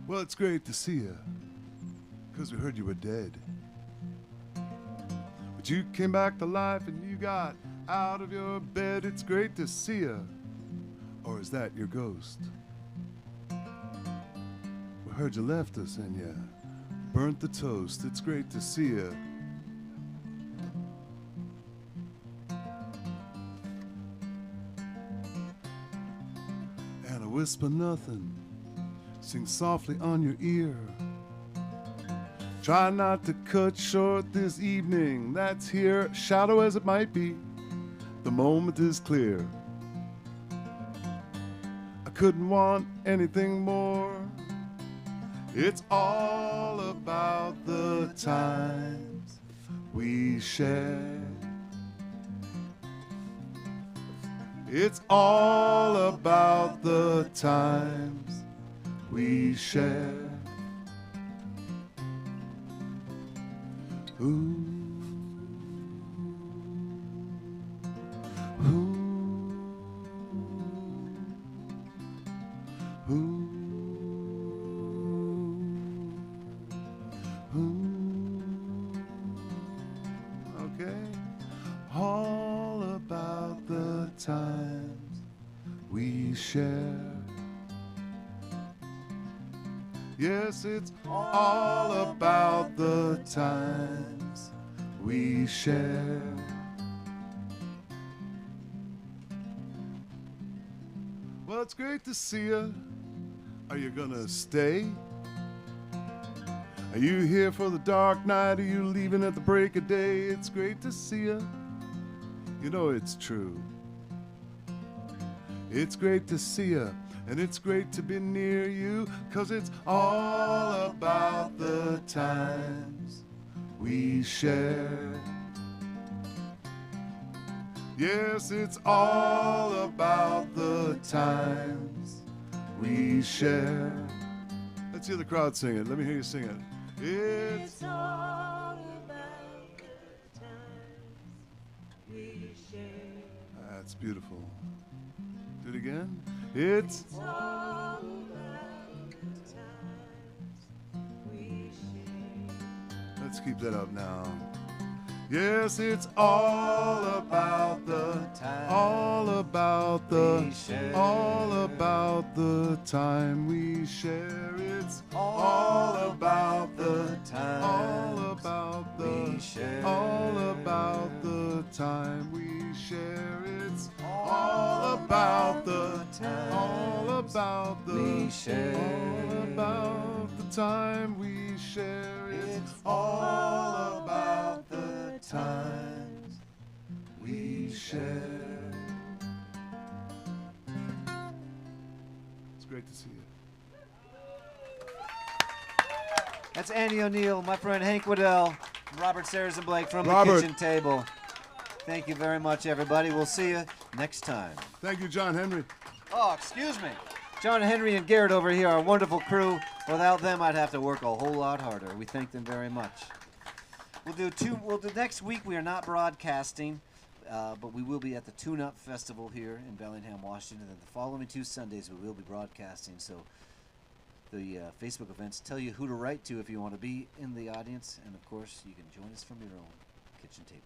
Well, it's great to see you, because we heard you were dead. But you came back to life and you got out of your bed. It's great to see you. Or is that your ghost? We heard you left us and you burnt the toast. It's great to see you. And I whisper nothing. Sing softly on your ear. Try not to cut short this evening that's here. Shallow as it might be, the moment is clear. I couldn't want anything more. It's all about the times we share. It's all about the times we share. Ooh. Ooh. Ooh. Ooh. Okay. All about the times we share. Yes, it's all about the times we share. Well, it's great to see you. Are you gonna stay? Are you here for the dark night? Are you leaving at the break of day? It's great to see you. You know it's true. It's great to see you. And it's great to be near you, 'cause it's all about the times we share. Yes, it's all about the times we share. Let's hear the crowd sing it. Let me hear you sing it. It's all about the times we share. That's beautiful. Do it again. It's all about the times we share. Let's keep that up now. Yes, it's all about the time. All about the all about the time we share. It's all about the time. All about the all about the time we share. It's all about the time. All about the all about the time we share. It's all about the times we share. It's great to see you. That's Andy O'Neill, my friend Hank Wedel, Robert Sayers and Blake from Robert. the Kitchen Table. Thank you very much, everybody. We'll see you next time. Thank you, John Henry. Oh, excuse me. John Henry and Garrett over here, our wonderful crew. Without them, I'd have to work a whole lot harder. We thank them very much. We'll do next week. We are not broadcasting, but we will be at the Tune Up Festival here in Bellingham, Washington. And the following 2 Sundays, we will be broadcasting. So the Facebook events tell you who to write to if you want to be in the audience. And, of course, you can join us from your own kitchen table.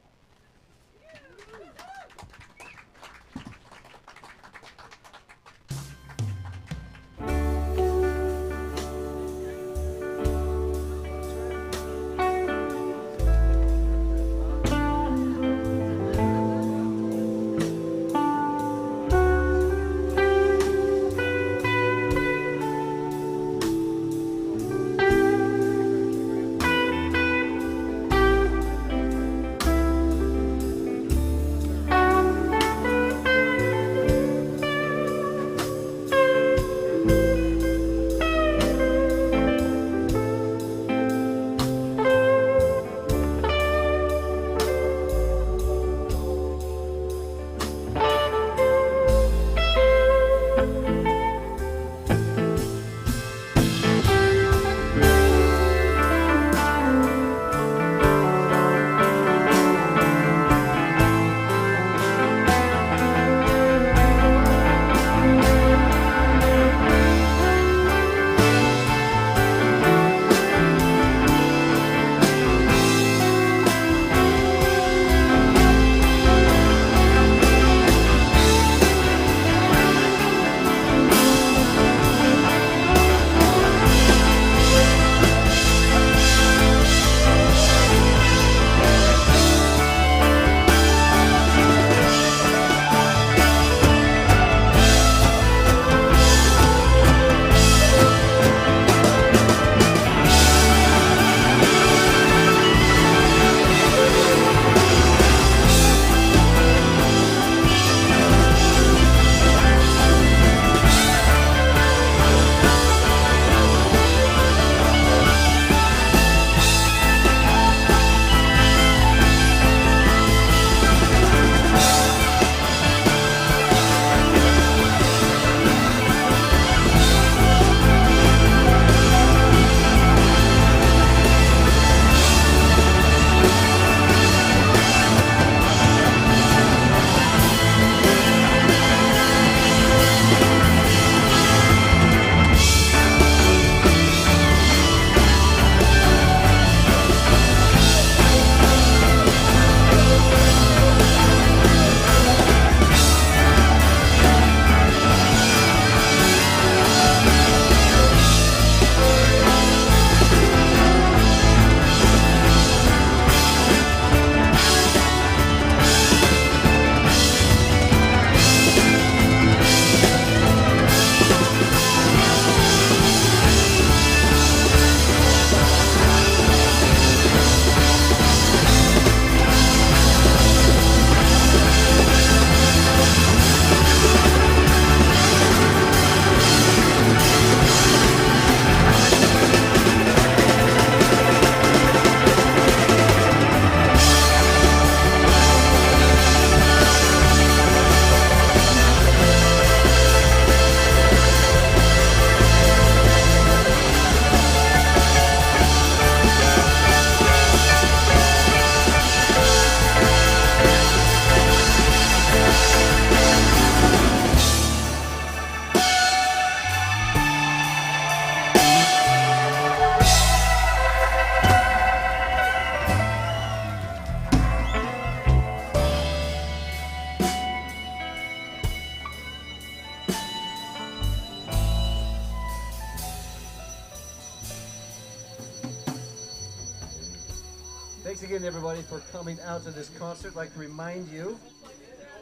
Thanks again, everybody, for coming out to this concert. I'd like to remind you,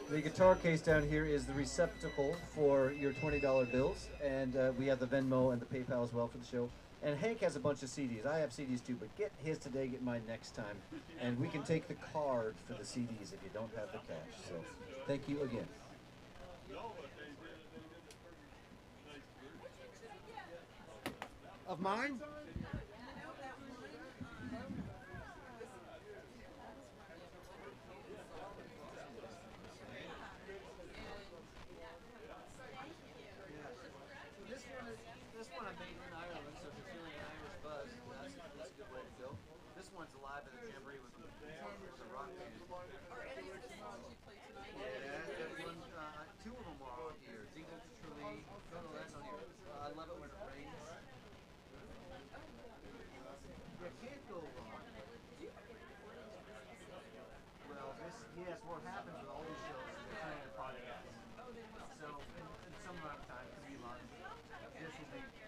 the guitar case down here is the receptacle for your $20 bills, and we have the Venmo and the PayPal as well for the show. And Hank has a bunch of CDs. I have CDs too, but get his today, get mine next time. And we can take the card for the CDs if you don't have the cash. So thank you again. Of mine? This one I made in Ireland, so if you're feeling an Irish buzz, that's a good way to go. This one's live at the Jamboree with the rock band. Yeah, that one, two of them are on here. Dingle to Truly. No, that's on here. I love it when it rains. You can't go wrong. Well, yes, what happens with all these shows is they're trying to podcast. So, in some amount of time, it could be long. This will be